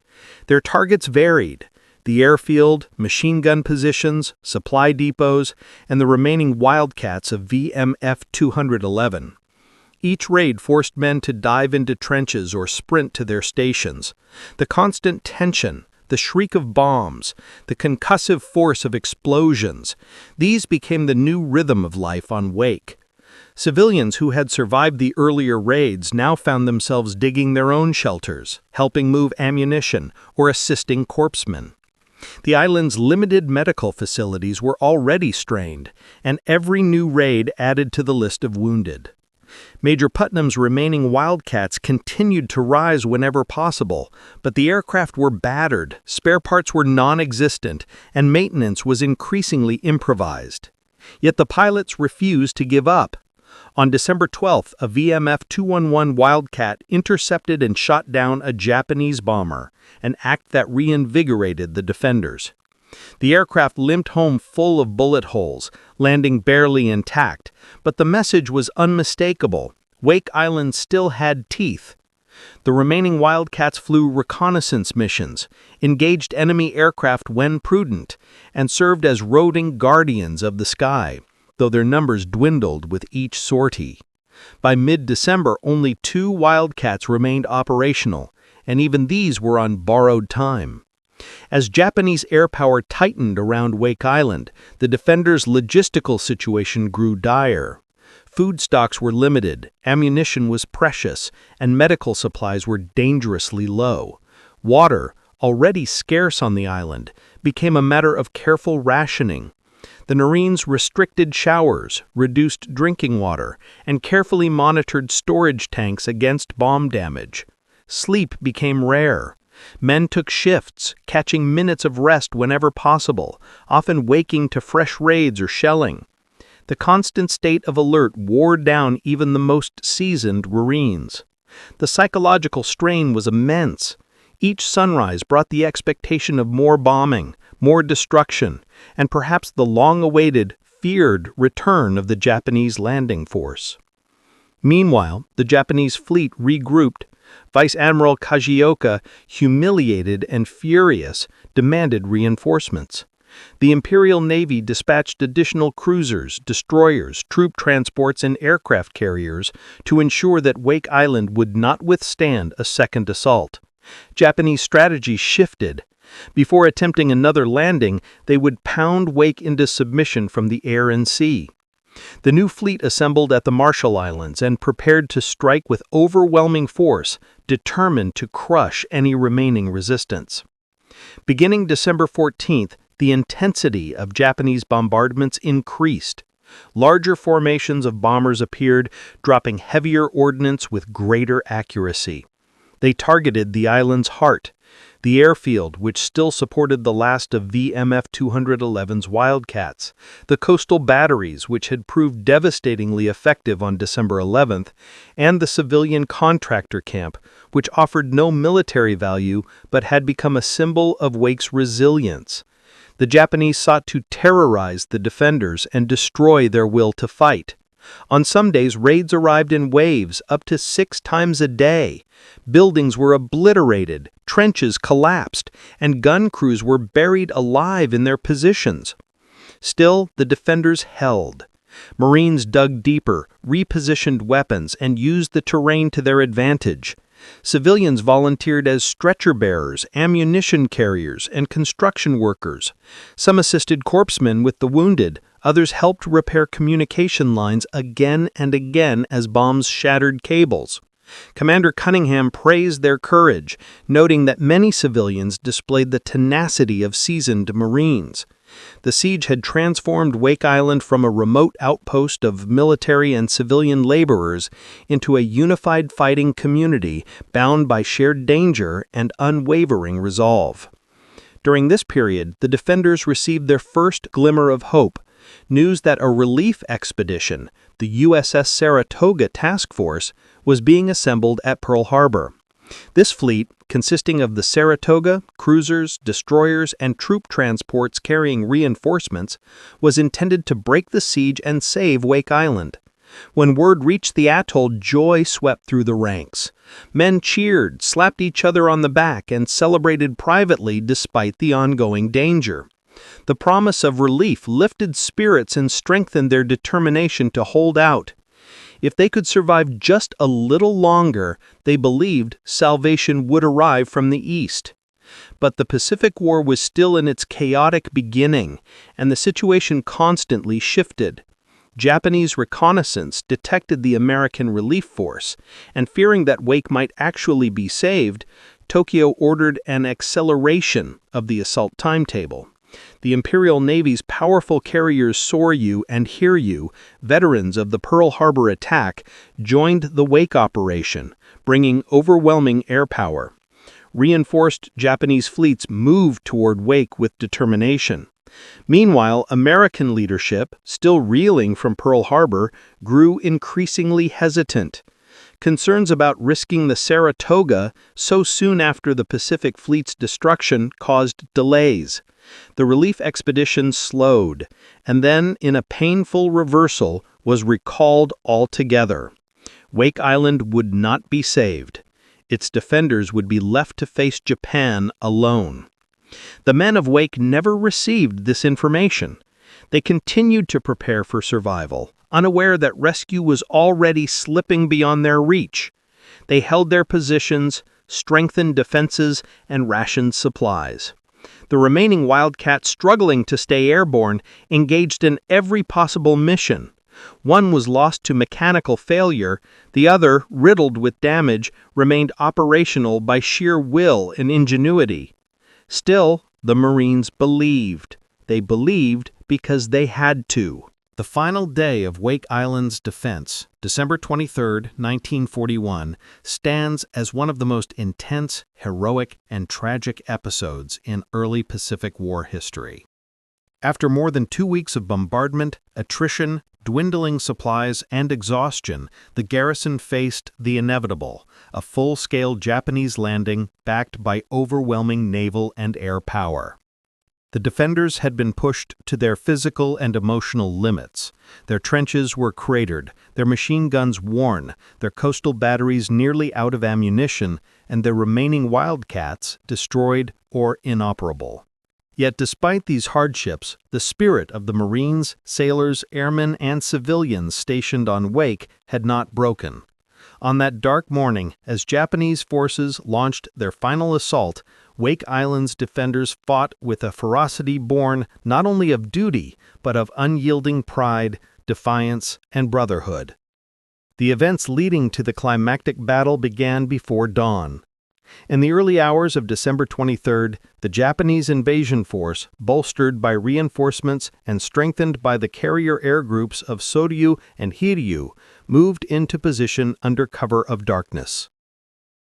Their targets varied: the airfield, machine gun positions, supply depots, and the remaining wildcats of VMF 211. Each raid forced men to dive into trenches or sprint to their stations. The constant tension, the shriek of bombs, the concussive force of explosions, these became the new rhythm of life on Wake. Civilians who had survived the earlier raids now found themselves digging their own shelters, helping move ammunition, or assisting corpsmen. The island's limited medical facilities were already strained, and every new raid added to the list of wounded. Major Putnam's remaining Wildcats continued to rise whenever possible, but the aircraft were battered, spare parts were non-existent, and maintenance was increasingly improvised. Yet the pilots refused to give up. On December 12th, a VMF 211 Wildcat intercepted and shot down a Japanese bomber, an act that reinvigorated the defenders. The aircraft limped home full of bullet holes, landing barely intact, but the message was unmistakable: Wake Island still had teeth. The remaining Wildcats flew reconnaissance missions, engaged enemy aircraft when prudent, and served as roving guardians of the sky, though their numbers dwindled with each sortie. By mid-December, only 2 Wildcats remained operational, and even these were on borrowed time. As Japanese air power tightened around Wake Island, the defenders' logistical situation grew dire. Food stocks were limited, ammunition was precious, and medical supplies were dangerously low. Water, already scarce on the island, became a matter of careful rationing. The Marines restricted showers, reduced drinking water, and carefully monitored storage tanks against bomb damage. Sleep became rare. Men took shifts, catching minutes of rest whenever possible, often waking to fresh raids or shelling. The constant state of alert wore down even the most seasoned Marines. The psychological strain was immense. Each sunrise brought the expectation of more bombing, more destruction, and perhaps the long-awaited, feared return of the Japanese landing force. Meanwhile, the Japanese fleet regrouped. Vice Admiral Kajioka, humiliated and furious, demanded reinforcements. The Imperial Navy dispatched additional cruisers, destroyers, troop transports, and aircraft carriers to ensure that Wake Island would not withstand a second assault. Japanese strategy shifted. Before attempting another landing, they would pound Wake into submission from the air and sea. The new fleet assembled at the Marshall Islands and prepared to strike with overwhelming force, determined to crush any remaining resistance. Beginning December 14th, the intensity of Japanese bombardments increased. Larger formations of bombers appeared, dropping heavier ordnance with greater accuracy. They targeted the island's heart, the airfield which still supported the last of VMF 211's Wildcats, the coastal batteries which had proved devastatingly effective on December 11th, and the civilian contractor camp, which offered no military value but had become a symbol of Wake's resilience. The Japanese sought to terrorize the defenders and destroy their will to fight. On some days, raids arrived in waves up to 6 times a day. Buildings were obliterated, trenches collapsed, and gun crews were buried alive in their positions. Still, the defenders held. Marines dug deeper, repositioned weapons, and used the terrain to their advantage. Civilians volunteered as stretcher bearers, ammunition carriers, and construction workers. Some assisted corpsmen with the wounded, Others helped repair communication lines again and again as bombs shattered cables. Commander Cunningham praised their courage, noting that many civilians displayed the tenacity of seasoned Marines. The siege had transformed Wake Island from a remote outpost of military and civilian laborers into a unified fighting community bound by shared danger and unwavering resolve. During this period, the defenders received their first glimmer of hope, news that a relief expedition, the USS Saratoga Task Force, was being assembled at Pearl Harbor. This fleet, consisting of the Saratoga, cruisers, destroyers, and troop transports carrying reinforcements, was intended to break the siege and save Wake Island. When word reached the atoll, joy swept through the ranks. Men cheered, slapped each other on the back, and celebrated privately despite the ongoing danger. The promise of relief lifted spirits and strengthened their determination to hold out. If they could survive just a little longer, they believed salvation would arrive from the east. But the Pacific War was still in its chaotic beginning, and the situation constantly shifted. Japanese reconnaissance detected the American relief force, and fearing that Wake might actually be saved, Tokyo ordered an acceleration of the assault timetable. The Imperial Navy's powerful carriers Soryu and Hiryu, veterans of the Pearl Harbor attack, joined the Wake operation, bringing overwhelming air power. Reinforced Japanese fleets moved toward Wake with determination. Meanwhile, American leadership, still reeling from Pearl Harbor, grew increasingly hesitant. Concerns about risking the Saratoga so soon after the Pacific Fleet's destruction caused delays. The relief expedition slowed, and then, in a painful reversal, was recalled altogether. Wake Island would not be saved. Its defenders would be left to face Japan alone. The men of Wake never received this information. They continued to prepare for survival, unaware that rescue was already slipping beyond their reach. They held their positions, strengthened defenses, and rationed supplies. The remaining Wildcats, struggling to stay airborne, engaged in every possible mission. One was lost to mechanical failure, the other, riddled with damage, remained operational by sheer will and ingenuity. Still, the Marines believed. They believed because they had to. The final day of Wake Island's defense, December 23, 1941, stands as one of the most intense, heroic, and tragic episodes in early Pacific War history. After more than 2 weeks of bombardment, attrition, dwindling supplies, and exhaustion, the garrison faced the inevitable, a full-scale Japanese landing backed by overwhelming naval and air power. The defenders had been pushed to their physical and emotional limits. Their trenches were cratered, their machine guns worn, their coastal batteries nearly out of ammunition, and their remaining Wildcats destroyed or inoperable. Yet despite these hardships, the spirit of the Marines, sailors, airmen, and civilians stationed on Wake had not broken. On that dark morning, as Japanese forces launched their final assault, Wake Island's defenders fought with a ferocity born not only of duty, but of unyielding pride, defiance, and brotherhood. The events leading to the climactic battle began before dawn. In the early hours of December 23rd, the Japanese invasion force, bolstered by reinforcements and strengthened by the carrier air groups of Soryu and Hiryu, moved into position under cover of darkness.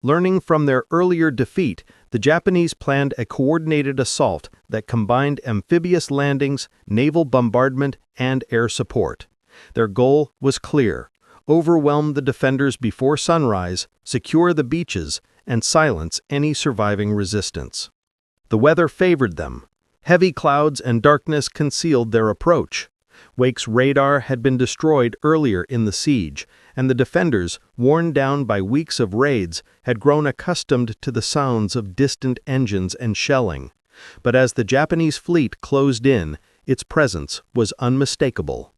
Learning from their earlier defeat, the Japanese planned a coordinated assault that combined amphibious landings, naval bombardment, and air support. Their goal was clear: overwhelm the defenders before sunrise, secure the beaches, and silence any surviving resistance. The weather favored them. Heavy clouds and darkness concealed their approach. Wake's radar had been destroyed earlier in the siege, and the defenders, worn down by weeks of raids, had grown accustomed to the sounds of distant engines and shelling. But as the Japanese fleet closed in, its presence was unmistakable.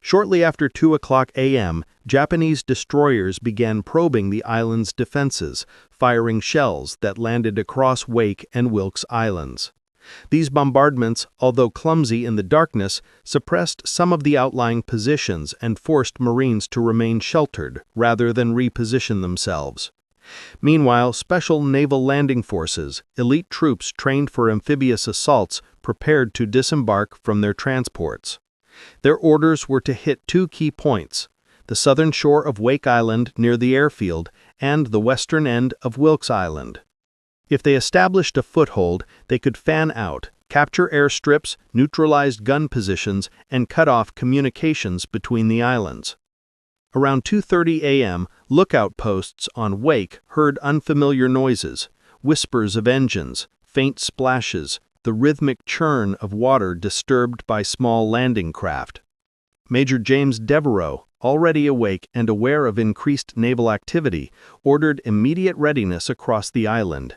Shortly after 2:00 a.m., Japanese destroyers began probing the island's defenses, firing shells that landed across Wake and Wilkes Islands. These bombardments, although clumsy in the darkness, suppressed some of the outlying positions and forced Marines to remain sheltered rather than reposition themselves. Meanwhile, special naval landing forces, elite troops trained for amphibious assaults, prepared to disembark from their transports. Their orders were to hit two key points: the southern shore of Wake Island near the airfield and the western end of Wilkes Island. If they established a foothold, they could fan out, capture airstrips, neutralize gun positions, and cut off communications between the islands. Around 2:30 a.m., lookout posts on Wake heard unfamiliar noises, whispers of engines, faint splashes, the rhythmic churn of water disturbed by small landing craft. Major James Devereaux, already awake and aware of increased naval activity, ordered immediate readiness across the island.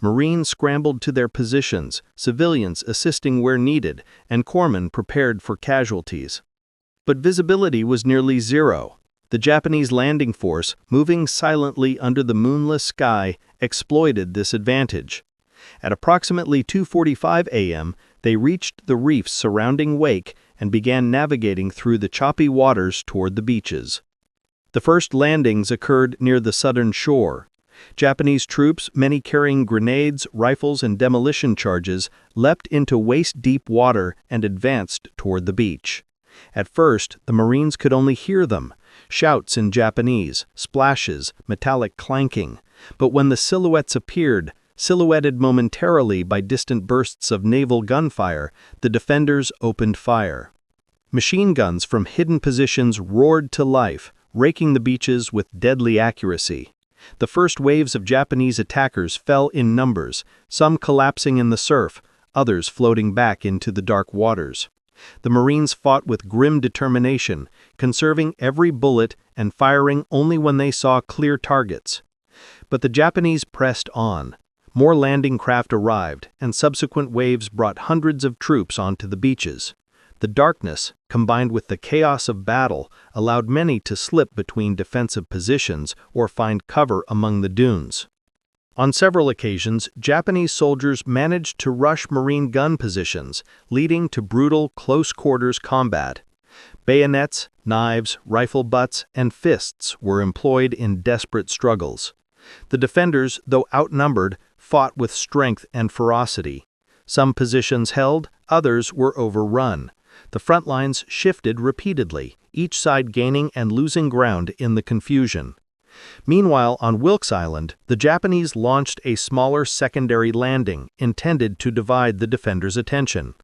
Marines scrambled to their positions, civilians assisting where needed, and corpsmen prepared for casualties. But visibility was nearly zero. The Japanese landing force, moving silently under the moonless sky, exploited this advantage. At approximately 2:45 a.m., they reached the reefs surrounding Wake and began navigating through the choppy waters toward the beaches. The first landings occurred near the southern shore. Japanese troops, many carrying grenades, rifles, and demolition charges, leapt into waist-deep water and advanced toward the beach. At first, the Marines could only hear them, shouts in Japanese, splashes, metallic clanking. But when the silhouettes appeared, silhouetted momentarily by distant bursts of naval gunfire, the defenders opened fire. Machine guns from hidden positions roared to life, raking the beaches with deadly accuracy. The first waves of Japanese attackers fell in numbers, some collapsing in the surf, others floating back into the dark waters. The Marines fought with grim determination, conserving every bullet and firing only when they saw clear targets. But the Japanese pressed on. More landing craft arrived, and subsequent waves brought hundreds of troops onto the beaches. The darkness, combined with the chaos of battle, allowed many to slip between defensive positions or find cover among the dunes. On several occasions, Japanese soldiers managed to rush Marine gun positions, leading to brutal close-quarters combat. Bayonets, knives, rifle butts, and fists were employed in desperate struggles. The defenders, though outnumbered, fought with strength and ferocity. Some positions held, others were overrun. The front lines shifted repeatedly, each side gaining and losing ground in the confusion. Meanwhile, on Wilkes Island, the Japanese launched a smaller secondary landing intended to divide the defenders' attention.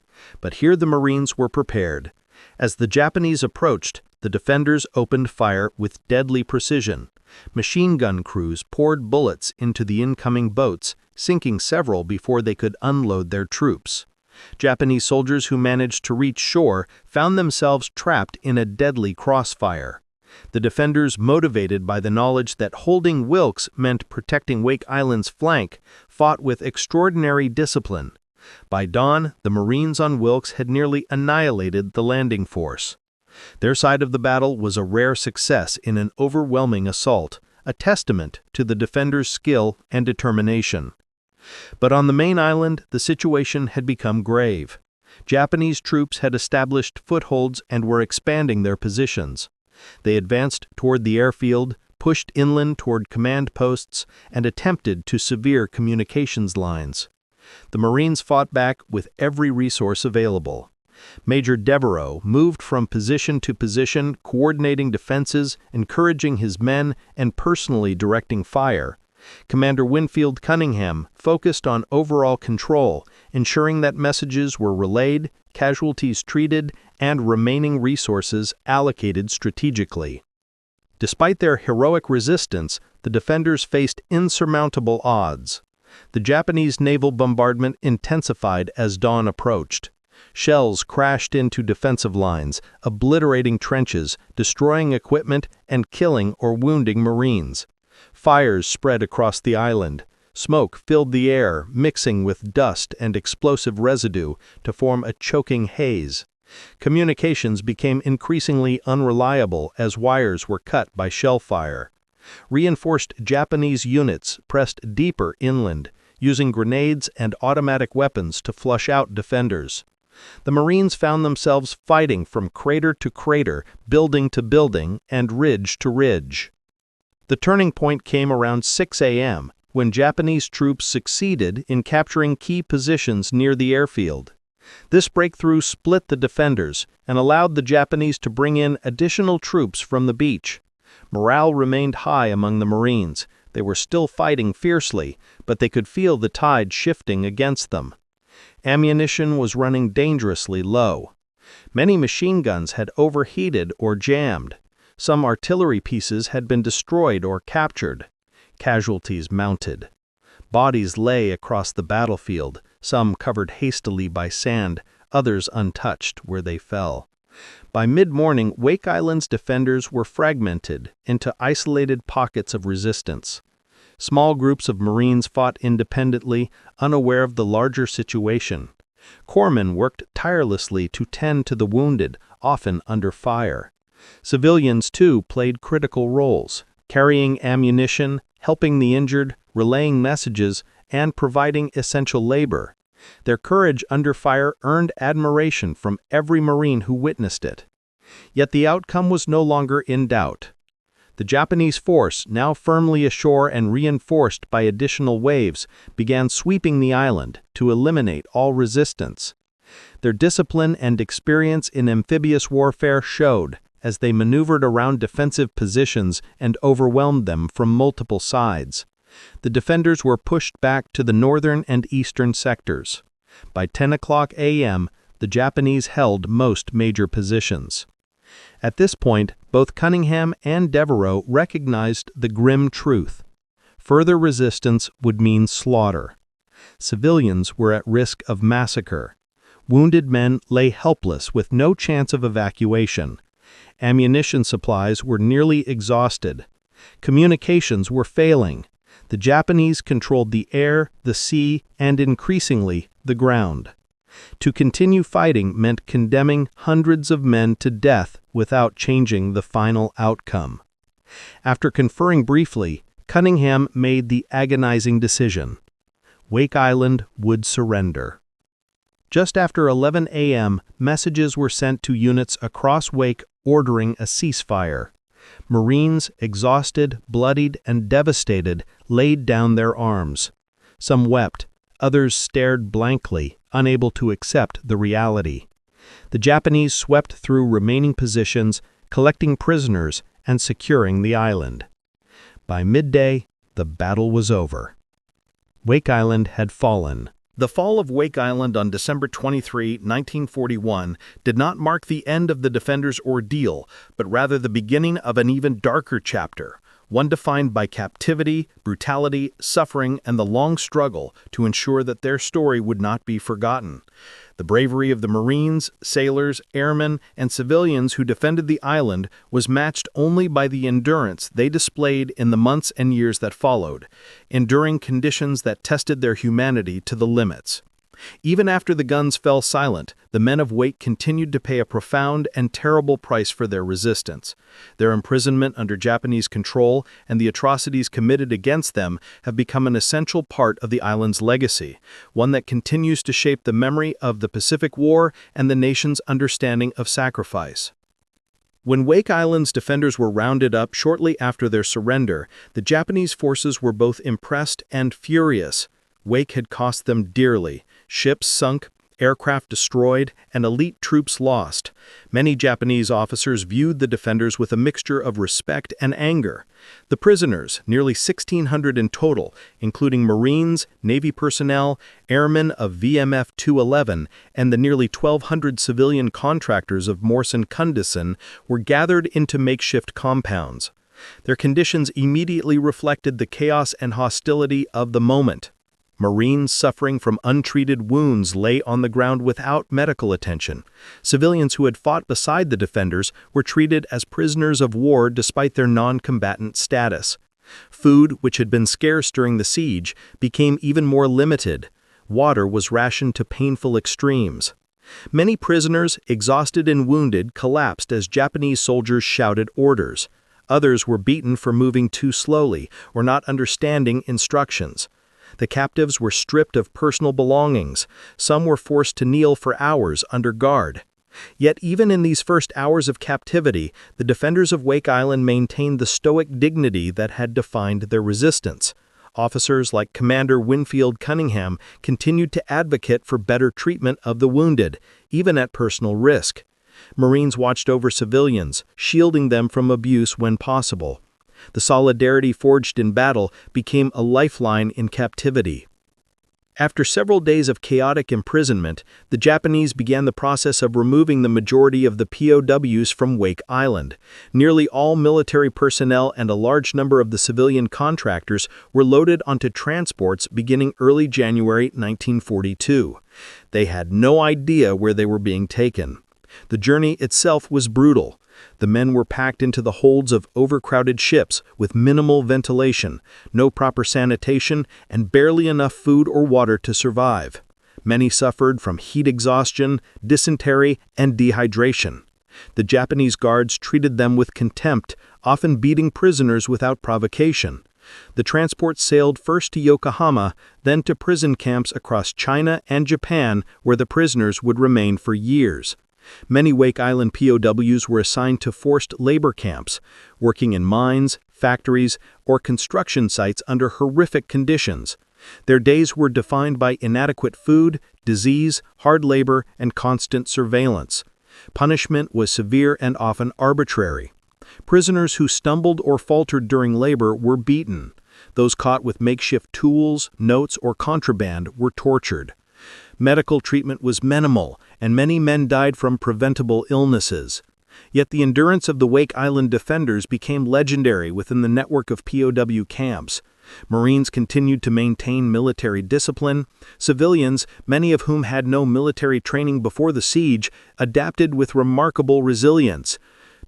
But here the Marines were prepared. As the Japanese approached, the defenders opened fire with deadly precision. Machine gun crews poured bullets into the incoming boats, sinking several before they could unload their troops. Japanese soldiers who managed to reach shore found themselves trapped in a deadly crossfire. The defenders, motivated by the knowledge that holding Wilkes meant protecting Wake Island's flank, fought with extraordinary discipline. By dawn, the Marines on Wilkes had nearly annihilated the landing force. Their side of the battle was a rare success in an overwhelming assault, a testament to the defenders' skill and determination. But on the main island, the situation had become grave. Japanese troops had established footholds and were expanding their positions. They advanced toward the airfield, pushed inland toward command posts, and attempted to sever communications lines. The Marines fought back with every resource available. Major Devereaux moved from position to position, coordinating defenses, encouraging his men, and personally directing fire. Commander Winfield Cunningham focused on overall control, ensuring that messages were relayed, casualties treated, and remaining resources allocated strategically. Despite their heroic resistance, the defenders faced insurmountable odds. The Japanese naval bombardment intensified as dawn approached. Shells crashed into defensive lines, obliterating trenches, destroying equipment, and killing or wounding Marines. Fires spread across the island. Smoke filled the air, mixing with dust and explosive residue to form a choking haze. Communications became increasingly unreliable as wires were cut by shell fire. Reinforced Japanese units pressed deeper inland, using grenades and automatic weapons to flush out defenders. The Marines found themselves fighting from crater to crater, building to building, and ridge to ridge. The turning point came around 6 a.m., when Japanese troops succeeded in capturing key positions near the airfield. This breakthrough split the defenders and allowed the Japanese to bring in additional troops from the beach. Morale remained high among the Marines. They were still fighting fiercely, but they could feel the tide shifting against them. Ammunition was running dangerously low. Many machine guns had overheated or jammed. Some artillery pieces had been destroyed or captured. Casualties mounted. Bodies lay across the battlefield, some covered hastily by sand, others untouched where they fell. By mid-morning, Wake Island's defenders were fragmented into isolated pockets of resistance. Small groups of Marines fought independently, unaware of the larger situation. Corpsmen worked tirelessly to tend to the wounded, often under fire. Civilians, too, played critical roles, carrying ammunition, helping the injured, relaying messages, and providing essential labor. Their courage under fire earned admiration from every Marine who witnessed it. Yet the outcome was no longer in doubt. The Japanese force, now firmly ashore and reinforced by additional waves, began sweeping the island to eliminate all resistance. Their discipline and experience in amphibious warfare showed as they maneuvered around defensive positions and overwhelmed them from multiple sides. The defenders were pushed back to the northern and eastern sectors. By 10 o'clock a.m., the Japanese held most major positions. At this point, both Cunningham and Devereaux recognized the grim truth. Further resistance would mean slaughter. Civilians were at risk of massacre. Wounded men lay helpless with no chance of evacuation. Ammunition supplies were nearly exhausted. Communications were failing. The Japanese controlled the air, the sea, and increasingly, the ground. To continue fighting meant condemning hundreds of men to death without changing the final outcome. After conferring briefly, Cunningham made the agonizing decision. Wake Island would surrender. Just after 11 a.m., messages were sent to units across Wake ordering a ceasefire. Marines, exhausted, bloodied, and devastated, laid down their arms. Some wept, others stared blankly, unable to accept the reality. The Japanese swept through remaining positions, collecting prisoners and securing the island. By midday, the battle was over. Wake Island had fallen. The fall of Wake Island on December 23, 1941, did not mark the end of the defenders' ordeal, but rather the beginning of an even darker chapter, one defined by captivity, brutality, suffering, and the long struggle to ensure that their story would not be forgotten. The bravery of the Marines, sailors, airmen, and civilians who defended the island was matched only by the endurance they displayed in the months and years that followed, enduring conditions that tested their humanity to the limits. Even after the guns fell silent, the men of Wake continued to pay a profound and terrible price for their resistance. Their imprisonment under Japanese control and the atrocities committed against them have become an essential part of the island's legacy, one that continues to shape the memory of the Pacific War and the nation's understanding of sacrifice. When Wake Island's defenders were rounded up shortly after their surrender, the Japanese forces were both impressed and furious. Wake had cost them dearly. Ships sunk, aircraft destroyed, and elite troops lost. Many Japanese officers viewed the defenders with a mixture of respect and anger. The prisoners, nearly 1,600 in total, including Marines, Navy personnel, airmen of VMF 211, and the nearly 1,200 civilian contractors of Morse & Cundison, were gathered into makeshift compounds. Their conditions immediately reflected the chaos and hostility of the moment. Marines suffering from untreated wounds lay on the ground without medical attention. Civilians who had fought beside the defenders were treated as prisoners of war despite their non-combatant status. Food, which had been scarce during the siege, became even more limited. Water was rationed to painful extremes. Many prisoners, exhausted and wounded, collapsed as Japanese soldiers shouted orders. Others were beaten for moving too slowly or not understanding instructions. The captives were stripped of personal belongings. Some were forced to kneel for hours under guard. Yet even in these first hours of captivity, the defenders of Wake Island maintained the stoic dignity that had defined their resistance. Officers like Commander Winfield Cunningham continued to advocate for better treatment of the wounded, even at personal risk. Marines watched over civilians, shielding them from abuse when possible. The solidarity forged in battle became a lifeline in captivity. After several days of chaotic imprisonment, the Japanese began the process of removing the majority of the POWs from Wake Island. Nearly all military personnel and a large number of the civilian contractors were loaded onto transports beginning early January 1942. They had no idea where they were being taken. The journey itself was brutal. The men were packed into the holds of overcrowded ships with minimal ventilation, no proper sanitation, and barely enough food or water to survive. Many suffered from heat exhaustion, dysentery, and dehydration. The Japanese guards treated them with contempt, often beating prisoners without provocation. The transport sailed first to Yokohama, then to prison camps across China and Japan, where the prisoners would remain for years. Many Wake Island POWs were assigned to forced labor camps, working in mines, factories, or construction sites under horrific conditions. Their days were defined by inadequate food, disease, hard labor, and constant surveillance. Punishment was severe and often arbitrary. Prisoners who stumbled or faltered during labor were beaten. Those caught with makeshift tools, notes, or contraband were tortured. Medical treatment was minimal, and many men died from preventable illnesses. Yet the endurance of the Wake Island defenders became legendary within the network of POW camps. Marines continued to maintain military discipline. Civilians, many of whom had no military training before the siege, adapted with remarkable resilience.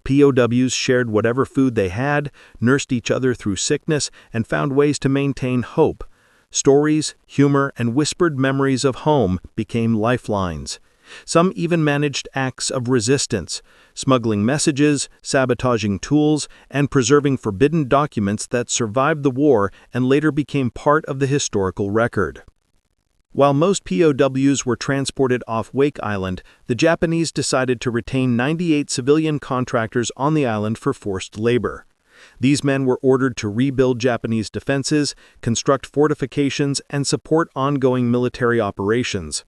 POWs shared whatever food they had, nursed each other through sickness, and found ways to maintain hope. Stories, humor, and whispered memories of home became lifelines. Some even managed acts of resistance, smuggling messages, sabotaging tools, and preserving forbidden documents that survived the war and later became part of the historical record. While most POWs were transported off Wake Island, the Japanese decided to retain 98 civilian contractors on the island for forced labor. These men were ordered to rebuild Japanese defenses, construct fortifications, and support ongoing military operations.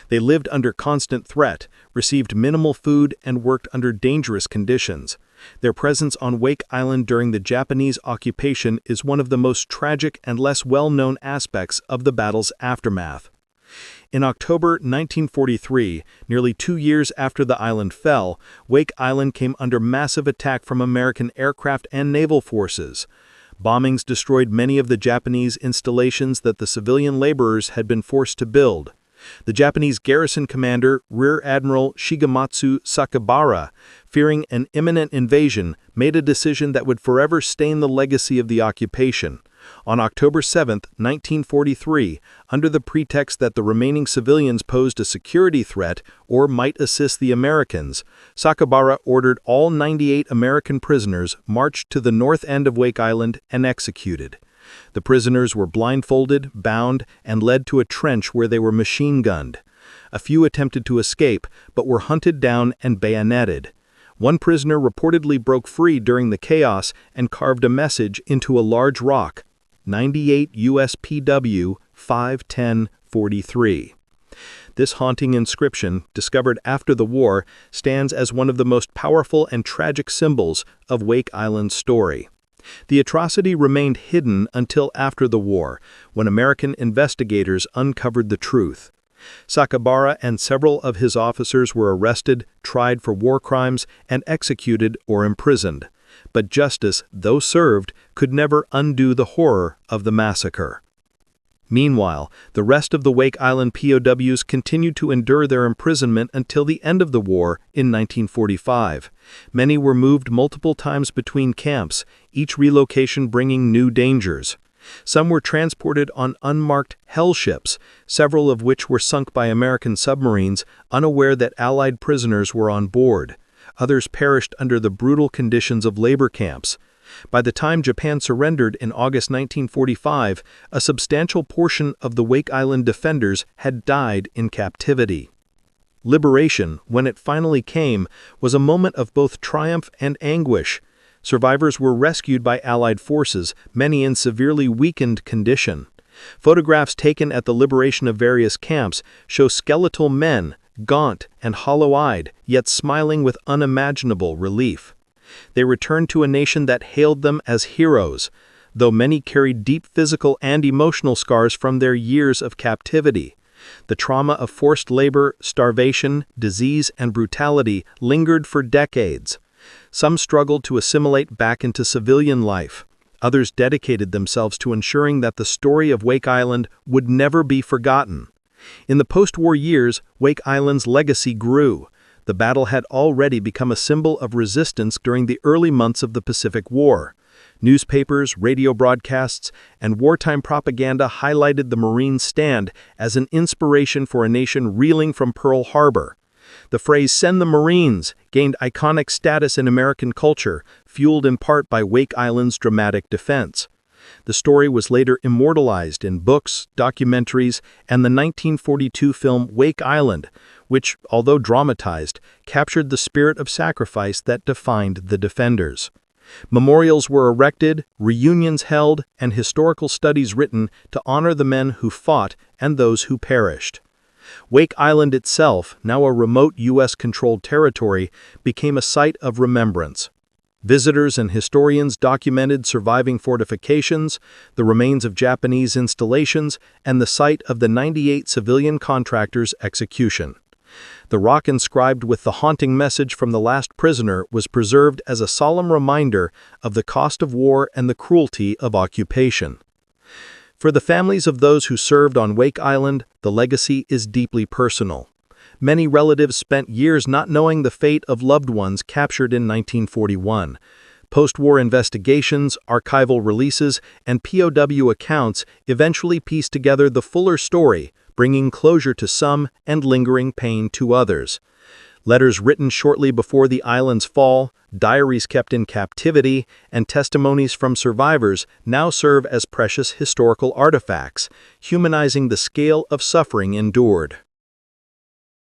They lived under constant threat, received minimal food, and worked under dangerous conditions. Their presence on Wake Island during the Japanese occupation is one of the most tragic and less well-known aspects of the battle's aftermath. In October 1943, nearly 2 years after the island fell, Wake Island came under massive attack from American aircraft and naval forces. Bombings destroyed many of the Japanese installations that the civilian laborers had been forced to build. The Japanese garrison commander, Rear Admiral Shigematsu Sakabara, fearing an imminent invasion, made a decision that would forever stain the legacy of the occupation. On October 7, 1943, under the pretext that the remaining civilians posed a security threat or might assist the Americans, Sakabara ordered all 98 American prisoners marched to the north end of Wake Island and executed. The prisoners were blindfolded, bound, and led to a trench where they were machine-gunned. A few attempted to escape, but were hunted down and bayoneted. One prisoner reportedly broke free during the chaos and carved a message into a large rock, 98 USPW 51043. This haunting inscription, discovered after the war, stands as one of the most powerful and tragic symbols of Wake Island's story. The atrocity remained hidden until after the war, when American investigators uncovered the truth. Sakabara and several of his officers were arrested, tried for war crimes, and executed or imprisoned. But justice, though served, could never undo the horror of the massacre. Meanwhile, the rest of the Wake Island POWs continued to endure their imprisonment until the end of the war in 1945. Many were moved multiple times between camps, each relocation bringing new dangers. Some were transported on unmarked hell ships, several of which were sunk by American submarines, unaware that Allied prisoners were on board. Others perished under the brutal conditions of labor camps. By the time Japan surrendered in August 1945, a substantial portion of the Wake Island defenders had died in captivity. Liberation, when it finally came, was a moment of both triumph and anguish. Survivors were rescued by Allied forces, many in severely weakened condition. Photographs taken at the liberation of various camps show skeletal men, gaunt and hollow-eyed, yet smiling with unimaginable relief. They returned to a nation that hailed them as heroes, though many carried deep physical and emotional scars from their years of captivity. The trauma of forced labor, starvation, disease, and brutality lingered for decades. Some struggled to assimilate back into civilian life. Others dedicated themselves to ensuring that the story of Wake Island would never be forgotten. In the post-war years, Wake Island's legacy grew. The battle had already become a symbol of resistance during the early months of the Pacific War. Newspapers, radio broadcasts, and wartime propaganda highlighted the Marines' stand as an inspiration for a nation reeling from Pearl Harbor. The phrase "Send the Marines" gained iconic status in American culture, fueled in part by Wake Island's dramatic defense. The story was later immortalized in books, documentaries, and the 1942 film Wake Island, which, although dramatized, captured the spirit of sacrifice that defined the defenders. Memorials were erected, reunions held, and historical studies written to honor the men who fought and those who perished. Wake Island itself, now a remote U.S.-controlled territory, became a site of remembrance. Visitors and historians documented surviving fortifications, the remains of Japanese installations, and the site of the 98 civilian contractors' execution. The rock inscribed with the haunting message from the last prisoner was preserved as a solemn reminder of the cost of war and the cruelty of occupation. For the families of those who served on Wake Island, the legacy is deeply personal. Many relatives spent years not knowing the fate of loved ones captured in 1941. Post-war investigations, archival releases, and POW accounts eventually pieced together the fuller story, bringing closure to some and lingering pain to others. Letters written shortly before the island's fall, diaries kept in captivity, and testimonies from survivors now serve as precious historical artifacts, humanizing the scale of suffering endured.